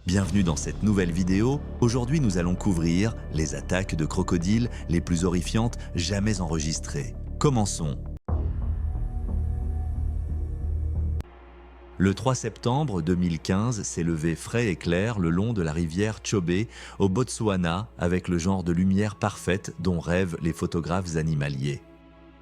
Bienvenue dans cette nouvelle vidéo. Aujourd'hui, nous allons couvrir les attaques de crocodiles les plus horrifiantes jamais enregistrées. Commençons. Le 3 septembre 2015 s'est levé frais et clair le long de la rivière Chobe au Botswana avec le genre de lumière parfaite dont rêvent les photographes animaliers.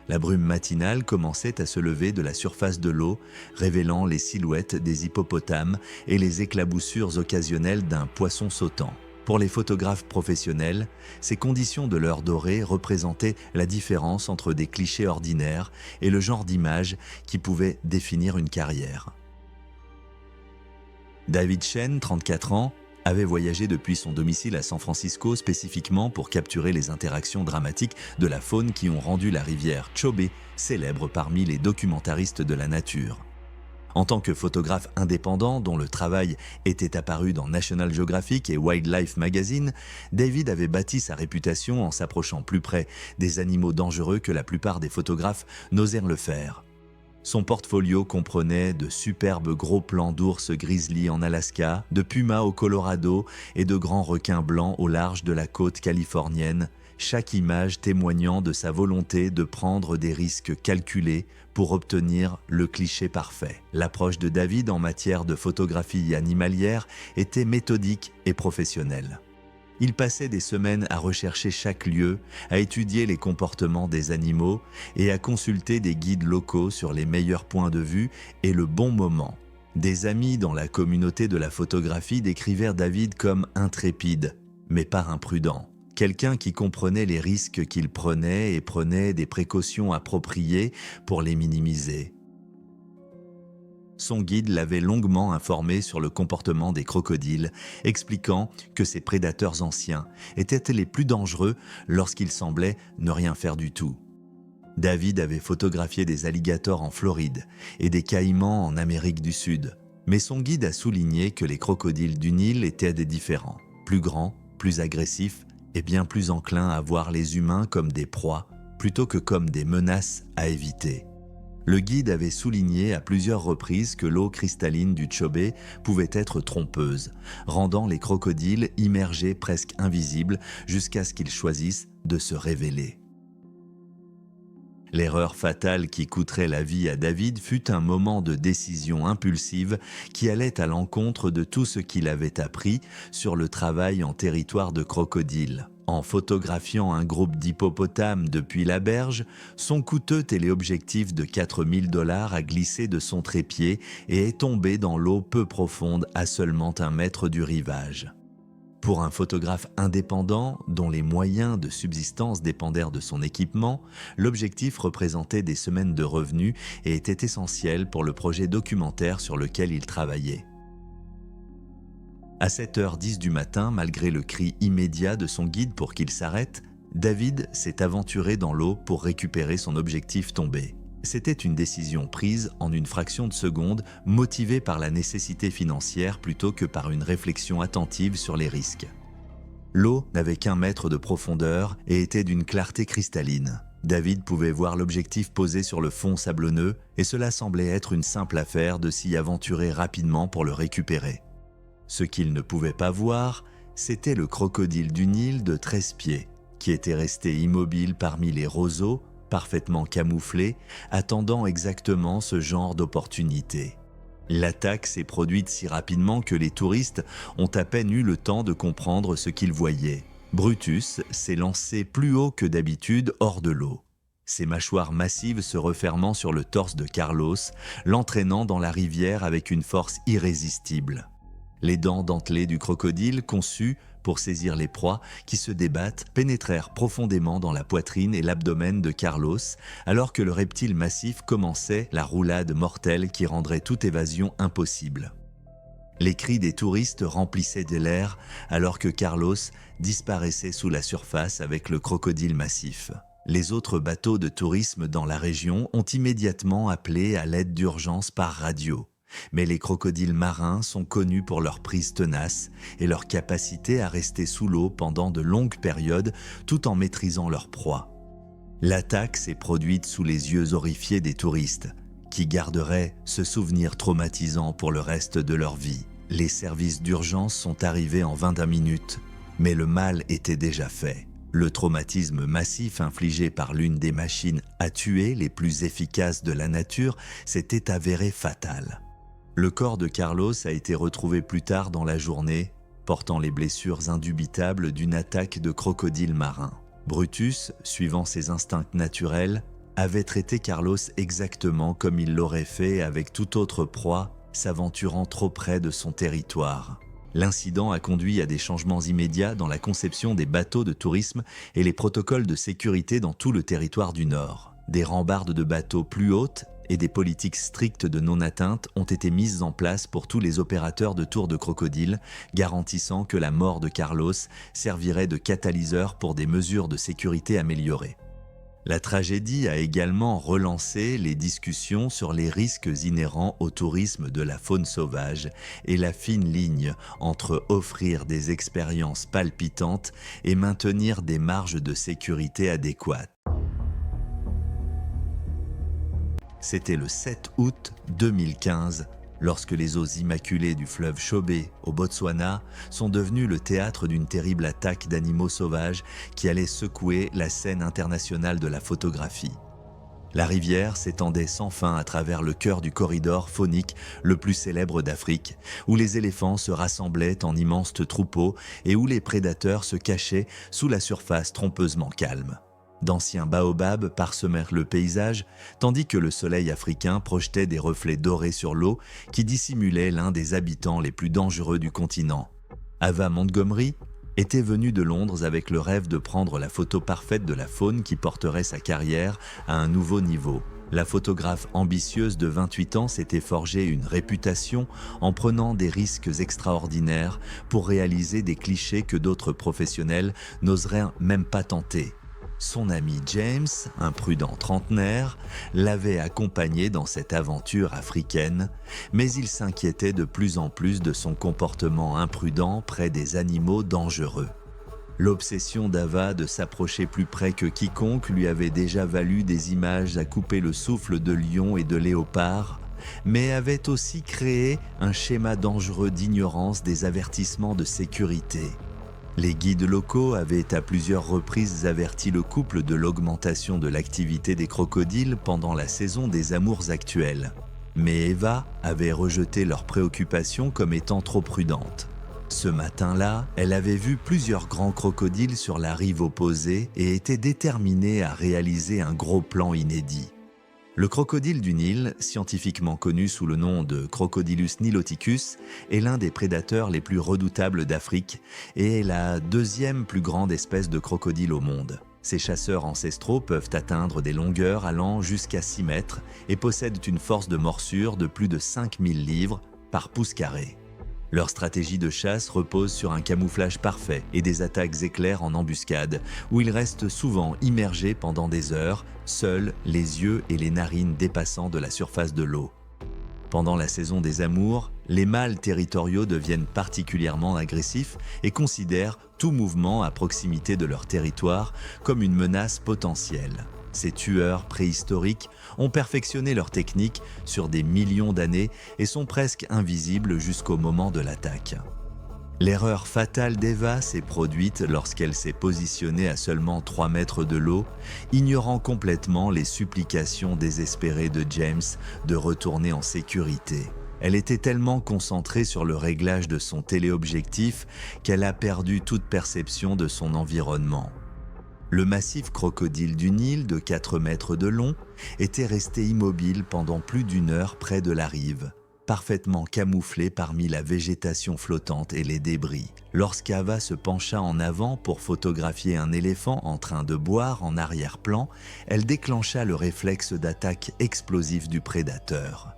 La brume matinale commençait à se lever de la surface de l'eau, révélant les silhouettes des hippopotames et les éclaboussures occasionnelles d'un poisson sautant. Pour les photographes professionnels, ces conditions de l'heure dorée représentaient la différence entre des clichés ordinaires et le genre d'image qui pouvait définir une carrière. David Chen, 34 ans, avait voyagé depuis son domicile à San Francisco spécifiquement pour capturer les interactions dramatiques de la faune qui ont rendu la rivière Chobe célèbre parmi les documentaristes de la nature. En tant que photographe indépendant dont le travail était apparu dans National Geographic et Wildlife Magazine, David avait bâti sa réputation en s'approchant plus près des animaux dangereux que la plupart des photographes n'osèrent le faire. Son portfolio comprenait de superbes gros plans d'ours grizzly en Alaska, de pumas au Colorado et de grands requins blancs au large de la côte californienne, chaque image témoignant de sa volonté de prendre des risques calculés pour obtenir le cliché parfait. L'approche de David en matière de photographie animalière était méthodique et professionnelle. Il passait des semaines à rechercher chaque lieu, à étudier les comportements des animaux et à consulter des guides locaux sur les meilleurs points de vue et le bon moment. Des amis dans la communauté de la photographie décrivèrent David comme intrépide, mais pas imprudent. Quelqu'un qui comprenait les risques qu'il prenait et prenait des précautions appropriées pour les minimiser. Son guide l'avait longuement informé sur le comportement des crocodiles, expliquant que ces prédateurs anciens étaient les plus dangereux lorsqu'ils semblaient ne rien faire du tout. David avait photographié des alligators en Floride et des caïmans en Amérique du Sud, mais son guide a souligné que les crocodiles du Nil étaient des différents, plus grands, plus agressifs et bien plus enclins à voir les humains comme des proies plutôt que comme des menaces à éviter. Le guide avait souligné à plusieurs reprises que l'eau cristalline du Chobe pouvait être trompeuse, rendant les crocodiles immergés presque invisibles jusqu'à ce qu'ils choisissent de se révéler. L'erreur fatale qui coûterait la vie à David fut un moment de décision impulsive qui allait à l'encontre de tout ce qu'il avait appris sur le travail en territoire de crocodile. En photographiant un groupe d'hippopotames depuis la berge, son coûteux téléobjectif de $4000 a glissé de son trépied et est tombé dans l'eau peu profonde à seulement 1 mètre du rivage. Pour un photographe indépendant, dont les moyens de subsistance dépendèrent de son équipement, l'objectif représentait des semaines de revenus et était essentiel pour le projet documentaire sur lequel il travaillait. À 7h10 du matin, malgré le cri immédiat de son guide pour qu'il s'arrête, David s'est aventuré dans l'eau pour récupérer son objectif tombé. C'était une décision prise en une fraction de seconde, motivée par la nécessité financière plutôt que par une réflexion attentive sur les risques. L'eau n'avait qu'1 mètre de profondeur et était d'une clarté cristalline. David pouvait voir l'objectif posé sur le fond sablonneux et cela semblait être une simple affaire de s'y aventurer rapidement pour le récupérer. Ce qu'il ne pouvait pas voir, c'était le crocodile du Nil de 13 pieds, qui était resté immobile parmi les roseaux, parfaitement camouflé, attendant exactement ce genre d'opportunité. L'attaque s'est produite si rapidement que les touristes ont à peine eu le temps de comprendre ce qu'ils voyaient. Brutus s'est lancé plus haut que d'habitude hors de l'eau. Ses mâchoires massives se refermant sur le torse de Carlos, l'entraînant dans la rivière avec une force irrésistible. Les dents dentelées du crocodile, conçues pour saisir les proies qui se débattent, pénétrèrent profondément dans la poitrine et l'abdomen de Carlos, alors que le reptile massif commençait la roulade mortelle qui rendrait toute évasion impossible. Les cris des touristes remplissaient de l'air, alors que Carlos disparaissait sous la surface avec le crocodile massif. Les autres bateaux de tourisme dans la région ont immédiatement appelé à l'aide d'urgence par radio. Mais les crocodiles marins sont connus pour leur prise tenace et leur capacité à rester sous l'eau pendant de longues périodes tout en maîtrisant leur proie. L'attaque s'est produite sous les yeux horrifiés des touristes, qui garderaient ce souvenir traumatisant pour le reste de leur vie. Les services d'urgence sont arrivés en 20 minutes, mais le mal était déjà fait. Le traumatisme massif infligé par l'une des machines à tuer les plus efficaces de la nature s'était avéré fatal. Le corps de Carlos a été retrouvé plus tard dans la journée, portant les blessures indubitables d'une attaque de crocodile marin. Brutus, suivant ses instincts naturels, avait traité Carlos exactement comme il l'aurait fait avec toute autre proie, s'aventurant trop près de son territoire. L'incident a conduit à des changements immédiats dans la conception des bateaux de tourisme et les protocoles de sécurité dans tout le territoire du Nord. Des rambardes de bateaux plus hautes et des politiques strictes de non-atteinte ont été mises en place pour tous les opérateurs de tours de crocodile, garantissant que la mort de Carlos servirait de catalyseur pour des mesures de sécurité améliorées. La tragédie a également relancé les discussions sur les risques inhérents au tourisme de la faune sauvage et la fine ligne entre offrir des expériences palpitantes et maintenir des marges de sécurité adéquates. C'était le 7 août 2015, lorsque les eaux immaculées du fleuve Chobe, au Botswana, sont devenues le théâtre d'une terrible attaque d'animaux sauvages qui allait secouer la scène internationale de la photographie. La rivière s'étendait sans fin à travers le cœur du corridor faunique le plus célèbre d'Afrique, où les éléphants se rassemblaient en immenses troupeaux et où les prédateurs se cachaient sous la surface trompeusement calme. D'anciens baobabs parsemèrent le paysage, tandis que le soleil africain projetait des reflets dorés sur l'eau qui dissimulaient l'un des habitants les plus dangereux du continent. Ava Montgomery était venue de Londres avec le rêve de prendre la photo parfaite de la faune qui porterait sa carrière à un nouveau niveau. La photographe ambitieuse de 28 ans s'était forgée une réputation en prenant des risques extraordinaires pour réaliser des clichés que d'autres professionnels n'oseraient même pas tenter. Son ami James, un prudent trentenaire, l'avait accompagné dans cette aventure africaine, mais il s'inquiétait de plus en plus de son comportement imprudent près des animaux dangereux. L'obsession d'Ava de s'approcher plus près que quiconque lui avait déjà valu des images à couper le souffle de lions et de léopards, mais avait aussi créé un schéma dangereux d'ignorance des avertissements de sécurité. Les guides locaux avaient à plusieurs reprises averti le couple de l'augmentation de l'activité des crocodiles pendant la saison des amours actuelle. Mais Eva avait rejeté leurs préoccupations comme étant trop prudentes. Ce matin-là, elle avait vu plusieurs grands crocodiles sur la rive opposée et était déterminée à réaliser un gros plan inédit. Le crocodile du Nil, scientifiquement connu sous le nom de Crocodylus niloticus, est l'un des prédateurs les plus redoutables d'Afrique et est la deuxième plus grande espèce de crocodile au monde. Ces chasseurs ancestraux peuvent atteindre des longueurs allant jusqu'à 6 mètres et possèdent une force de morsure de plus de 5000 livres par pouce carré. Leur stratégie de chasse repose sur un camouflage parfait et des attaques éclairs en embuscade, où ils restent souvent immergés pendant des heures, seuls les yeux et les narines dépassant de la surface de l'eau. Pendant la saison des amours, les mâles territoriaux deviennent particulièrement agressifs et considèrent tout mouvement à proximité de leur territoire comme une menace potentielle. Ces tueurs préhistoriques ont perfectionné leur technique sur des millions d'années et sont presque invisibles jusqu'au moment de l'attaque. L'erreur fatale d'Eva s'est produite lorsqu'elle s'est positionnée à seulement 3 mètres de l'eau, ignorant complètement les supplications désespérées de James de retourner en sécurité. Elle était tellement concentrée sur le réglage de son téléobjectif qu'elle a perdu toute perception de son environnement. Le massif crocodile du Nil de 4 mètres de long était resté immobile pendant plus d'1 heure près de la rive, parfaitement camouflé parmi la végétation flottante et les débris. Lorsqu'Ava se pencha en avant pour photographier un éléphant en train de boire en arrière-plan, elle déclencha le réflexe d'attaque explosif du prédateur.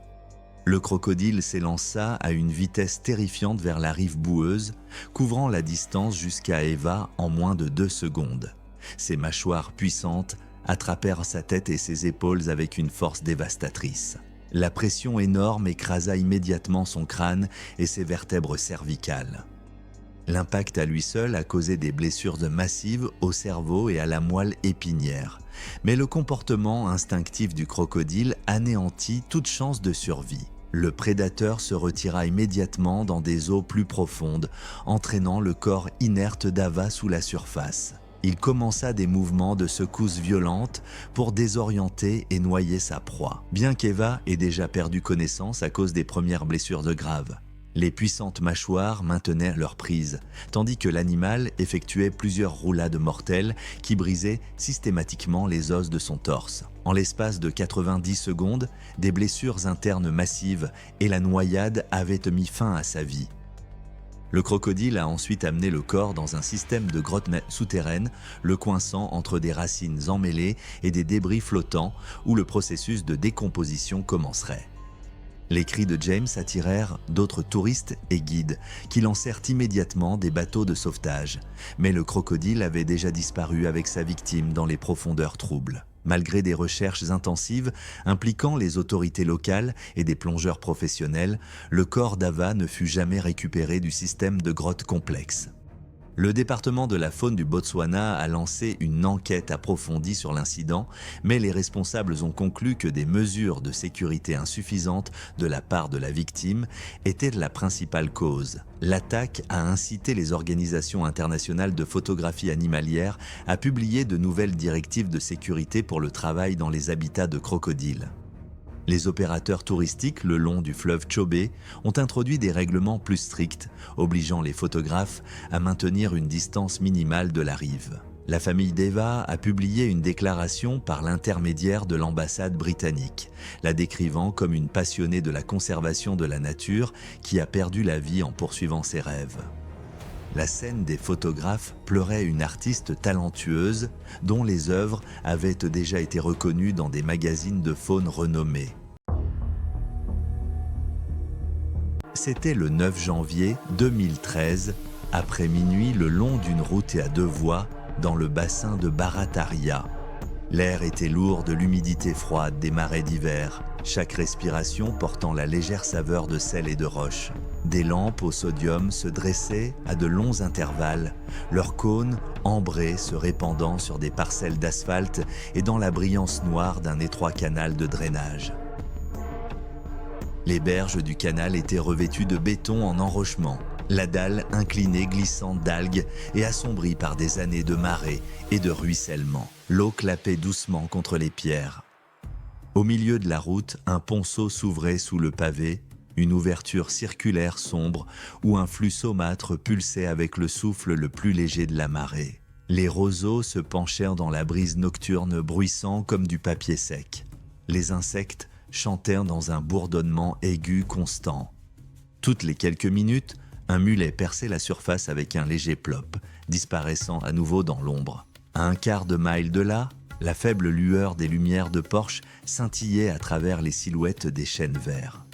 Le crocodile s'élança à une vitesse terrifiante vers la rive boueuse, couvrant la distance jusqu'à Eva en moins de 2 secondes. Ses mâchoires puissantes attrapèrent sa tête et ses épaules avec une force dévastatrice. La pression énorme écrasa immédiatement son crâne et ses vertèbres cervicales. L'impact à lui seul a causé des blessures massives au cerveau et à la moelle épinière, mais le comportement instinctif du crocodile anéantit toute chance de survie. Le prédateur se retira immédiatement dans des eaux plus profondes, entraînant le corps inerte d'Ava sous la surface. Il commença des mouvements de secousses violentes pour désorienter et noyer sa proie, bien qu'Eva ait déjà perdu connaissance à cause des premières blessures de Grave. Les puissantes mâchoires maintenaient leur prise, tandis que l'animal effectuait plusieurs roulades mortelles qui brisaient systématiquement les os de son torse. En l'espace de 90 secondes, des blessures internes massives et la noyade avaient mis fin à sa vie. Le crocodile a ensuite amené le corps dans un système de grottes souterraines, le coinçant entre des racines emmêlées et des débris flottants où le processus de décomposition commencerait. Les cris de James attirèrent d'autres touristes et guides qui lancèrent immédiatement des bateaux de sauvetage, mais le crocodile avait déjà disparu avec sa victime dans les profondeurs troubles. Malgré des recherches intensives impliquant les autorités locales et des plongeurs professionnels, le corps d'Ava ne fut jamais récupéré du système de grottes complexes. Le département de la faune du Botswana a lancé une enquête approfondie sur l'incident, mais les responsables ont conclu que des mesures de sécurité insuffisantes de la part de la victime étaient la principale cause. L'attaque a incité les organisations internationales de photographie animalière à publier de nouvelles directives de sécurité pour le travail dans les habitats de crocodiles. Les opérateurs touristiques le long du fleuve Chobe ont introduit des règlements plus stricts, obligeant les photographes à maintenir une distance minimale de la rive. La famille d'Eva a publié une déclaration par l'intermédiaire de l'ambassade britannique, la décrivant comme une passionnée de la conservation de la nature qui a perdu la vie en poursuivant ses rêves. La scène des photographes pleurait une artiste talentueuse dont les œuvres avaient déjà été reconnues dans des magazines de faune renommés. C'était le 9 janvier 2013, après minuit le long d'une route à deux voies dans le bassin de Barataria. L'air était lourd de l'humidité froide des marais d'hiver, chaque respiration portant la légère saveur de sel et de roche. Des lampes au sodium se dressaient à de longs intervalles, leurs cônes ambrés se répandant sur des parcelles d'asphalte et dans la brillance noire d'un étroit canal de drainage. Les berges du canal étaient revêtues de béton en enrochement, la dalle inclinée glissant d'algues et assombrie par des années de marée et de ruissellement. L'eau clapait doucement contre les pierres. Au milieu de la route, un ponceau s'ouvrait sous le pavé, une ouverture circulaire sombre où un flux saumâtre pulsait avec le souffle le plus léger de la marée. Les roseaux se penchèrent dans la brise nocturne bruissant comme du papier sec. Les insectes chantèrent dans un bourdonnement aigu constant. Toutes les quelques minutes, un mulet perçait la surface avec un léger plop, disparaissant à nouveau dans l'ombre. À un quart de mille de là, la faible lueur des lumières de Porsche scintillait à travers les silhouettes des chênes verts.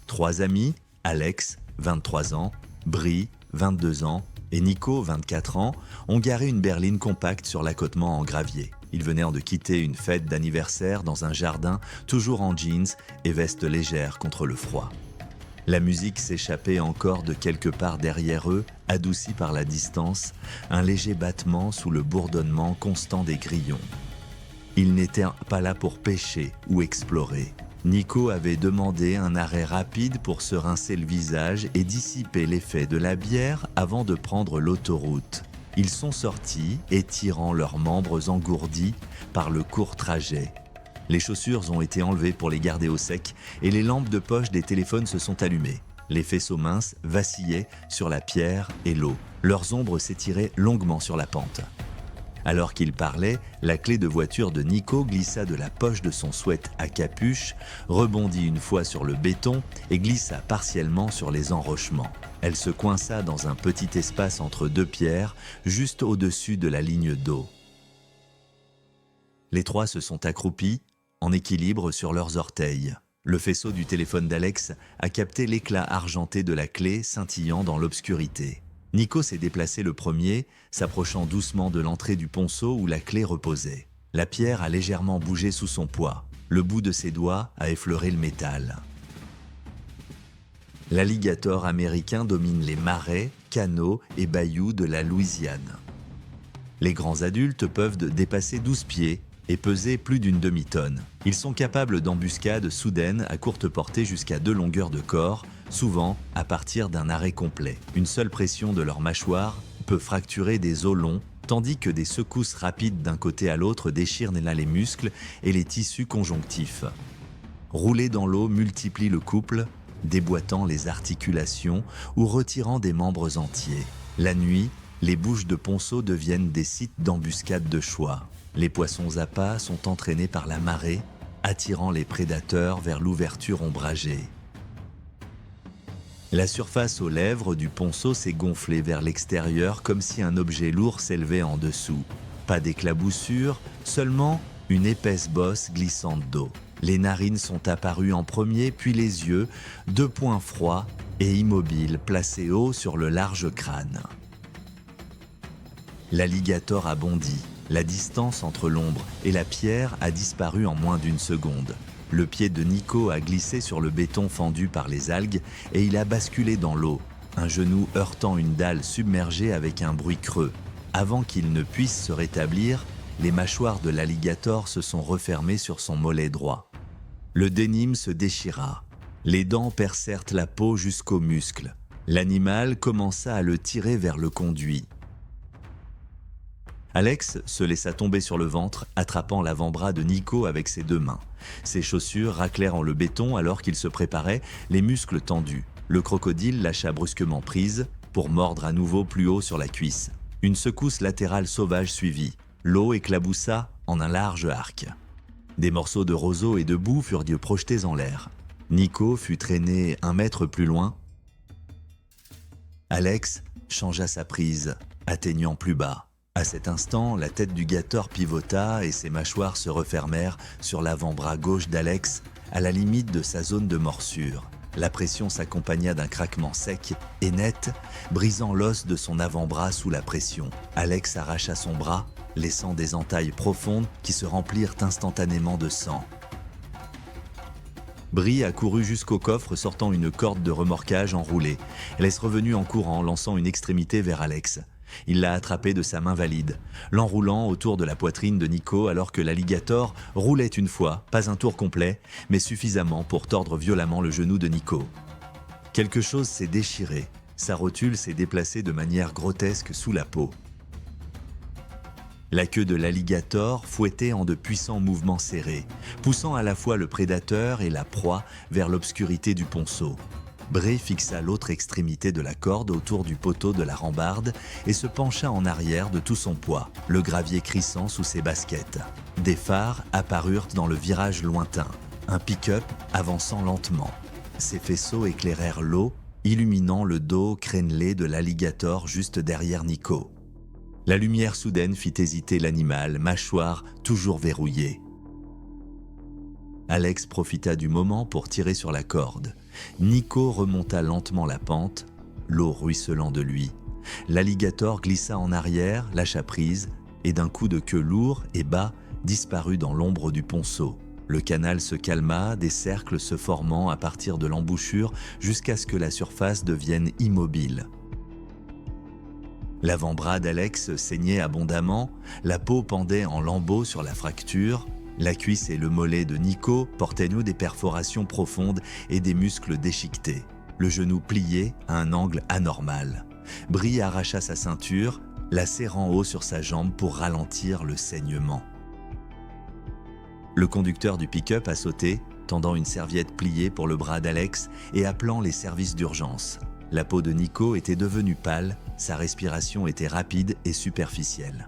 Trois amis, Alex, 23 ans, Brie, 22 ans, et Nico, 24 ans, ont garé une berline compacte sur l'accotement en gravier. Ils venaient de quitter une fête d'anniversaire dans un jardin, toujours en jeans et veste légère contre le froid. La musique s'échappait encore de quelque part derrière eux, adoucie par la distance, un léger battement sous le bourdonnement constant des grillons. Ils n'étaient pas là pour pêcher ou explorer. Nico avait demandé un arrêt rapide pour se rincer le visage et dissiper l'effet de la bière avant de prendre l'autoroute. Ils sont sortis, étirant leurs membres engourdis par le court trajet. Les chaussures ont été enlevées pour les garder au sec et les lampes de poche des téléphones se sont allumées. Les faisceaux minces vacillaient sur la pierre et l'eau. Leurs ombres s'étiraient longuement sur la pente. Alors qu'ils parlaient, la clé de voiture de Nico glissa de la poche de son sweat à capuche, rebondit une fois sur le béton et glissa partiellement sur les enrochements. Elle se coinça dans un petit espace entre deux pierres, juste au-dessus de la ligne d'eau. Les trois se sont accroupis, en équilibre sur leurs orteils. Le faisceau du téléphone d'Alex a capté l'éclat argenté de la clé scintillant dans l'obscurité. Nico s'est déplacé le premier, s'approchant doucement de l'entrée du ponceau où la clé reposait. La pierre a légèrement bougé sous son poids. Le bout de ses doigts a effleuré le métal. L'alligator américain domine les marais, canaux et bayous de la Louisiane. Les grands adultes peuvent dépasser 12 pieds et peser plus d'une demi-tonne. Ils sont capables d'embuscades soudaines à courte portée jusqu'à 2 longueurs de corps, souvent à partir d'un arrêt complet. Une seule pression de leur mâchoire peut fracturer des os longs, tandis que des secousses rapides d'un côté à l'autre déchirent là les muscles et les tissus conjonctifs. Rouler dans l'eau multiplie le couple, déboîtant les articulations ou retirant des membres entiers. La nuit, les bouches de ponceau deviennent des sites d'embuscade de choix. Les poissons appâts sont entraînés par la marée, attirant les prédateurs vers l'ouverture ombragée. La surface aux lèvres du ponceau s'est gonflée vers l'extérieur comme si un objet lourd s'élevait en dessous. Pas d'éclaboussure, seulement une épaisse bosse glissante d'eau. Les narines sont apparues en premier, puis les yeux, 2 points froids et immobiles placés haut sur le large crâne. L'alligator a bondi. La distance entre l'ombre et la pierre a disparu en moins d'1 seconde. Le pied de Nico a glissé sur le béton fendu par les algues et il a basculé dans l'eau, un genou heurtant une dalle submergée avec un bruit creux. Avant qu'il ne puisse se rétablir, les mâchoires de l'alligator se sont refermées sur son mollet droit. Le dénime se déchira. Les dents percèrent la peau jusqu'aux muscles. L'animal commença à le tirer vers le conduit. Alex se laissa tomber sur le ventre, attrapant l'avant-bras de Nico avec ses 2 mains. Ses chaussures raclèrent en le béton alors qu'il se préparait, les muscles tendus. Le crocodile lâcha brusquement prise pour mordre à nouveau plus haut sur la cuisse. Une secousse latérale sauvage suivit. L'eau éclaboussa en un large arc. Des morceaux de roseau et de boue furent projetés en l'air. Nico fut traîné 1 mètre plus loin. Alex changea sa prise, atteignant plus bas. À cet instant, la tête du gator pivota et ses mâchoires se refermèrent sur l'avant-bras gauche d'Alex, à la limite de sa zone de morsure. La pression s'accompagna d'un craquement sec et net, brisant l'os de son avant-bras sous la pression. Alex arracha son bras, laissant des entailles profondes qui se remplirent instantanément de sang. Brie accourut jusqu'au coffre sortant une corde de remorquage enroulée. Elle est revenue en courant, lançant une extrémité vers Alex. Il l'a attrapé de sa main valide, l'enroulant autour de la poitrine de Nico alors que l'alligator roulait une fois, pas un tour complet, mais suffisamment pour tordre violemment le genou de Nico. Quelque chose s'est déchiré, sa rotule s'est déplacée de manière grotesque sous la peau. La queue de l'alligator fouettait en de puissants mouvements serrés, poussant à la fois le prédateur et la proie vers l'obscurité du ponceau. Bray fixa l'autre extrémité de la corde autour du poteau de la rambarde et se pencha en arrière de tout son poids, le gravier crissant sous ses baskets. Des phares apparurent dans le virage lointain, un pick-up avançant lentement. Ses faisceaux éclairèrent l'eau, illuminant le dos crénelé de l'alligator juste derrière Nico. La lumière soudaine fit hésiter l'animal, mâchoire toujours verrouillée. Alex profita du moment pour tirer sur la corde. Nico remonta lentement la pente, l'eau ruisselant de lui. L'alligator glissa en arrière, lâcha prise, et d'un coup de queue lourd et bas, disparut dans l'ombre du ponceau. Le canal se calma, des cercles se formant à partir de l'embouchure jusqu'à ce que la surface devienne immobile. L'avant-bras d'Alex saignait abondamment, la peau pendait en lambeaux sur la fracture. La cuisse et le mollet de Nico portaient des perforations profondes et des muscles déchiquetés. Le genou plié à un angle anormal. Brie arracha sa ceinture, la serrant haut sur sa jambe pour ralentir le saignement. Le conducteur du pick-up a sauté, tendant une serviette pliée pour le bras d'Alex et appelant les services d'urgence. La peau de Nico était devenue pâle, sa respiration était rapide et superficielle.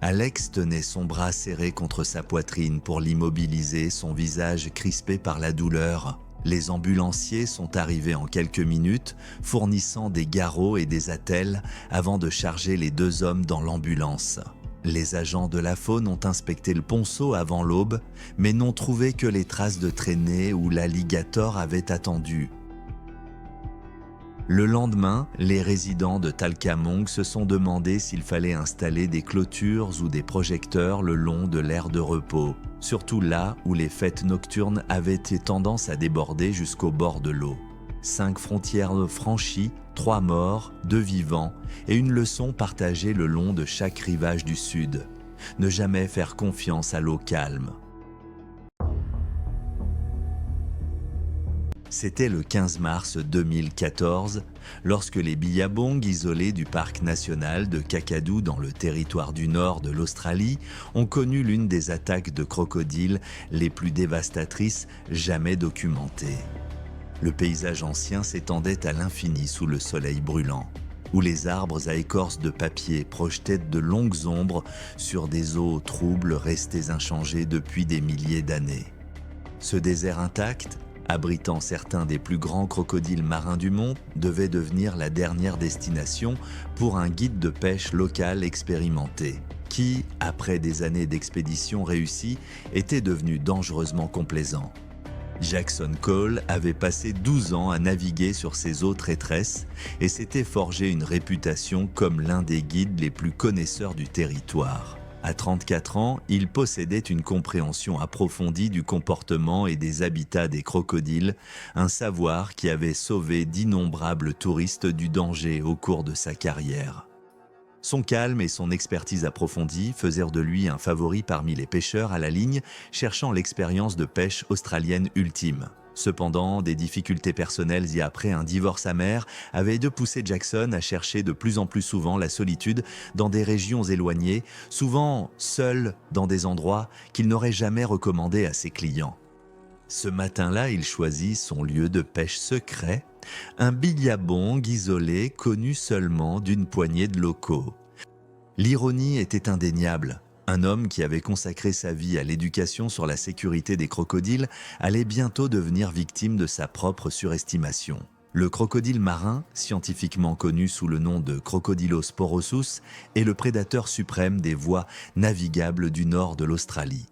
Alex tenait son bras serré contre sa poitrine pour l'immobiliser, son visage crispé par la douleur. Les ambulanciers sont arrivés en quelques minutes, fournissant des garrots et des attelles avant de charger les 2 hommes dans l'ambulance. Les agents de la faune ont inspecté le ponceau avant l'aube, mais n'ont trouvé que les traces de traînées où l'alligator avait attendu. Le lendemain, les résidents de Talcamongue se sont demandé s'il fallait installer des clôtures ou des projecteurs le long de l'aire de repos, surtout là où les fêtes nocturnes avaient tendance à déborder jusqu'au bord de l'eau. 5 frontières franchies, 3 morts, 2 vivants et une leçon partagée le long de chaque rivage du sud. Ne jamais faire confiance à l'eau calme. C'était le 15 mars 2014, lorsque les billabongs isolés du parc national de Kakadu dans le territoire du nord de l'Australie ont connu l'une des attaques de crocodiles les plus dévastatrices jamais documentées. Le paysage ancien s'étendait à l'infini sous le soleil brûlant, où les arbres à écorce de papier projetaient de longues ombres sur des eaux troubles restées inchangées depuis des milliers d'années. Ce désert intact, abritant certains des plus grands crocodiles marins du monde, devait devenir la dernière destination pour un guide de pêche local expérimenté, qui, après des années d'expéditions réussies, était devenu dangereusement complaisant. Jackson Cole avait passé 12 ans à naviguer sur ces eaux traîtresses et s'était forgé une réputation comme l'un des guides les plus connaisseurs du territoire. À 34 ans, il possédait une compréhension approfondie du comportement et des habitats des crocodiles, un savoir qui avait sauvé d'innombrables touristes du danger au cours de sa carrière. Son calme et son expertise approfondie faisaient de lui un favori parmi les pêcheurs à la ligne cherchant l'expérience de pêche australienne ultime. Cependant, des difficultés personnelles et après un divorce amer avaient de pousser Jackson à chercher de plus en plus souvent la solitude dans des régions éloignées, souvent seul dans des endroits qu'il n'aurait jamais recommandés à ses clients. Ce matin-là, il choisit son lieu de pêche secret, un billabong isolé connu seulement d'une poignée de locaux. L'ironie était indéniable. Un homme qui avait consacré sa vie à l'éducation sur la sécurité des crocodiles allait bientôt devenir victime de sa propre surestimation. Le crocodile marin, scientifiquement connu sous le nom de Crocodylus est le prédateur suprême des voies navigables du nord de l'Australie.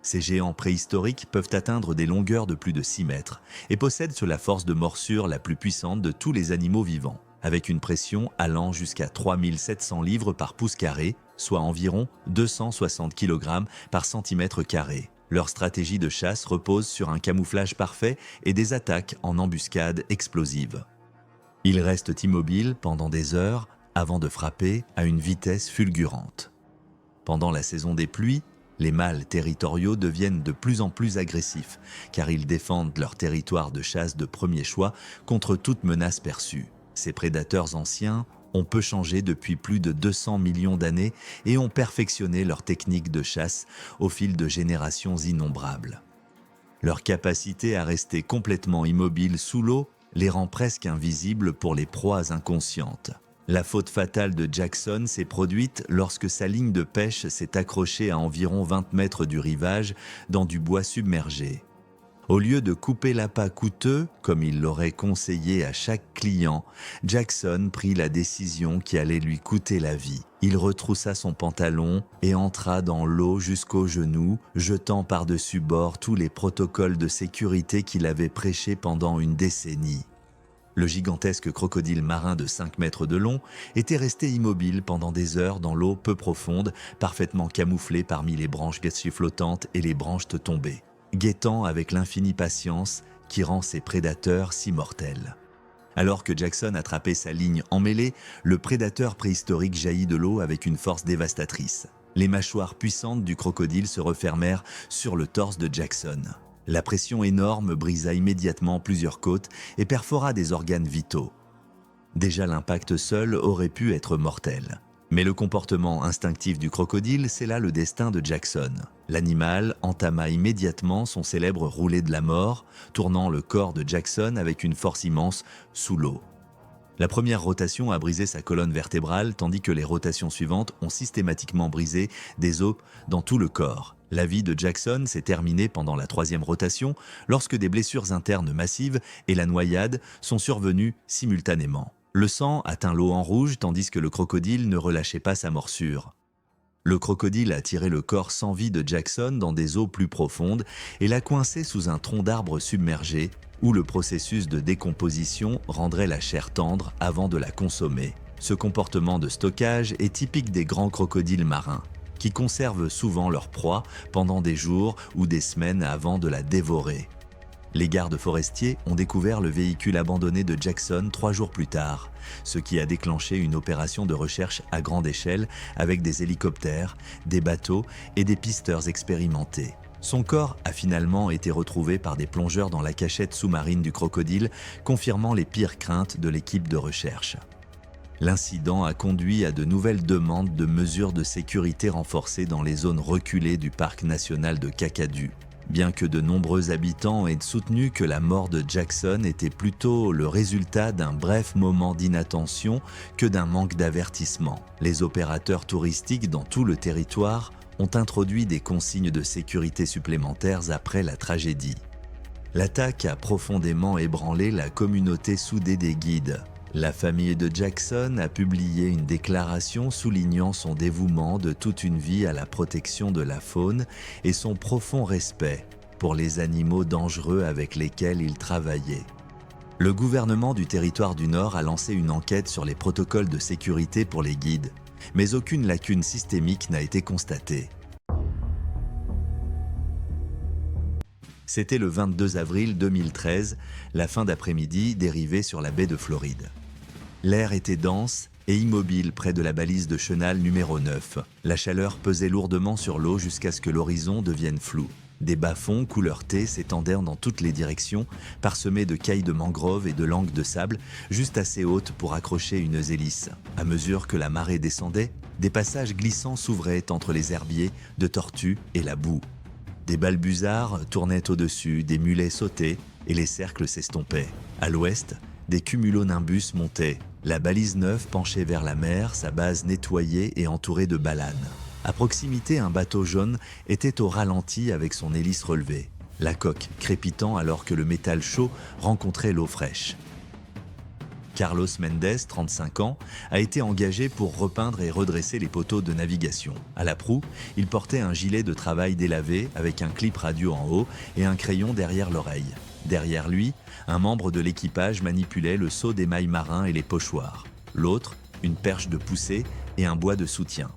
Ces géants préhistoriques peuvent atteindre des longueurs de plus de 6 mètres et possèdent la force de morsure la plus puissante de tous les animaux vivants, avec une pression allant jusqu'à 3700 livres par pouce carré, soit environ 260 kg par centimètre carré. Leur stratégie de chasse repose sur un camouflage parfait et des attaques en embuscade explosive. Ils restent immobiles pendant des heures avant de frapper à une vitesse fulgurante. Pendant la saison des pluies, les mâles territoriaux deviennent de plus en plus agressifs, car ils défendent leur territoire de chasse de premier choix contre toute menace perçue. Ces prédateurs anciens ont peu changé depuis plus de 200 millions d'années et ont perfectionné leur technique de chasse au fil de générations innombrables. Leur capacité à rester complètement immobile sous l'eau les rend presque invisibles pour les proies inconscientes. La faute fatale de Jackson s'est produite lorsque sa ligne de pêche s'est accrochée à environ 20 mètres du rivage dans du bois submergé. Au lieu de couper l'appât coûteux, comme il l'aurait conseillé à chaque client, Jackson prit la décision qui allait lui coûter la vie. Il retroussa son pantalon et entra dans l'eau jusqu'aux genoux, jetant par-dessus bord tous les protocoles de sécurité qu'il avait prêchés pendant une décennie. Le gigantesque crocodile marin de 5 mètres de long était resté immobile pendant des heures dans l'eau peu profonde, parfaitement camouflé parmi les branches flottantes et les branches tombées, guettant avec l'infinie patience qui rend ses prédateurs si mortels. Alors que Jackson attrapait sa ligne emmêlée, le prédateur préhistorique jaillit de l'eau avec une force dévastatrice. Les mâchoires puissantes du crocodile se refermèrent sur le torse de Jackson. La pression énorme brisa immédiatement plusieurs côtes et perfora des organes vitaux. Déjà l'impact seul aurait pu être mortel. Mais le comportement instinctif du crocodile scella le destin de Jackson. L'animal entama immédiatement son célèbre roulé de la mort, tournant le corps de Jackson avec une force immense sous l'eau. La première rotation a brisé sa colonne vertébrale, tandis que les rotations suivantes ont systématiquement brisé des os dans tout le corps. La vie de Jackson s'est terminée pendant la 3e rotation, lorsque des blessures internes massives et la noyade sont survenues simultanément. Le sang atteint l'eau en rouge, tandis que le crocodile ne relâchait pas sa morsure. Le crocodile a tiré le corps sans vie de Jackson dans des eaux plus profondes et l'a coincé sous un tronc d'arbre submergé, où le processus de décomposition rendrait la chair tendre avant de la consommer. Ce comportement de stockage est typique des grands crocodiles marins, qui conservent souvent leur proie pendant des jours ou des semaines avant de la dévorer. Les gardes forestiers ont découvert le véhicule abandonné de Jackson 3 jours plus tard, ce qui a déclenché une opération de recherche à grande échelle avec des hélicoptères, des bateaux et des pisteurs expérimentés. Son corps a finalement été retrouvé par des plongeurs dans la cachette sous-marine du crocodile, confirmant les pires craintes de l'équipe de recherche. L'incident a conduit à de nouvelles demandes de mesures de sécurité renforcées dans les zones reculées du parc national de Kakadu. Bien que de nombreux habitants aient soutenu que la mort de Jackson était plutôt le résultat d'un bref moment d'inattention que d'un manque d'avertissement, les opérateurs touristiques dans tout le territoire ont introduit des consignes de sécurité supplémentaires après la tragédie. L'attaque a profondément ébranlé la communauté soudée des guides. La famille de Jackson a publié une déclaration soulignant son dévouement de toute une vie à la protection de la faune et son profond respect pour les animaux dangereux avec lesquels il travaillait. Le gouvernement du territoire du Nord a lancé une enquête sur les protocoles de sécurité pour les guides, mais aucune lacune systémique n'a été constatée. C'était le 22 avril 2013, la fin d'après-midi dérivée sur la baie de Floride. L'air était dense et immobile près de la balise de chenal numéro 9. La chaleur pesait lourdement sur l'eau jusqu'à ce que l'horizon devienne flou. Des bas-fonds couleur thé s'étendaient dans toutes les directions, parsemés de cailles de mangrove et de langues de sable, juste assez hautes pour accrocher une hélice. À mesure que la marée descendait, des passages glissants s'ouvraient entre les herbiers, de tortues et la boue. Des balbuzards tournaient au-dessus, des mulets sautaient et les cercles s'estompaient. À l'ouest, des cumulonimbus montaient. La balise 9 penchait vers la mer, sa base nettoyée et entourée de balanes. À proximité, un bateau jaune était au ralenti avec son hélice relevée, la coque crépitant alors que le métal chaud rencontrait l'eau fraîche. Carlos Mendes, 35 ans, a été engagé pour repeindre et redresser les poteaux de navigation. À la proue, il portait un gilet de travail délavé avec un clip radio en haut et un crayon derrière l'oreille. Derrière lui, un membre de l'équipage manipulait le seau d'émail marin et les pochoirs. L'autre, une perche de poussée et un bois de soutien.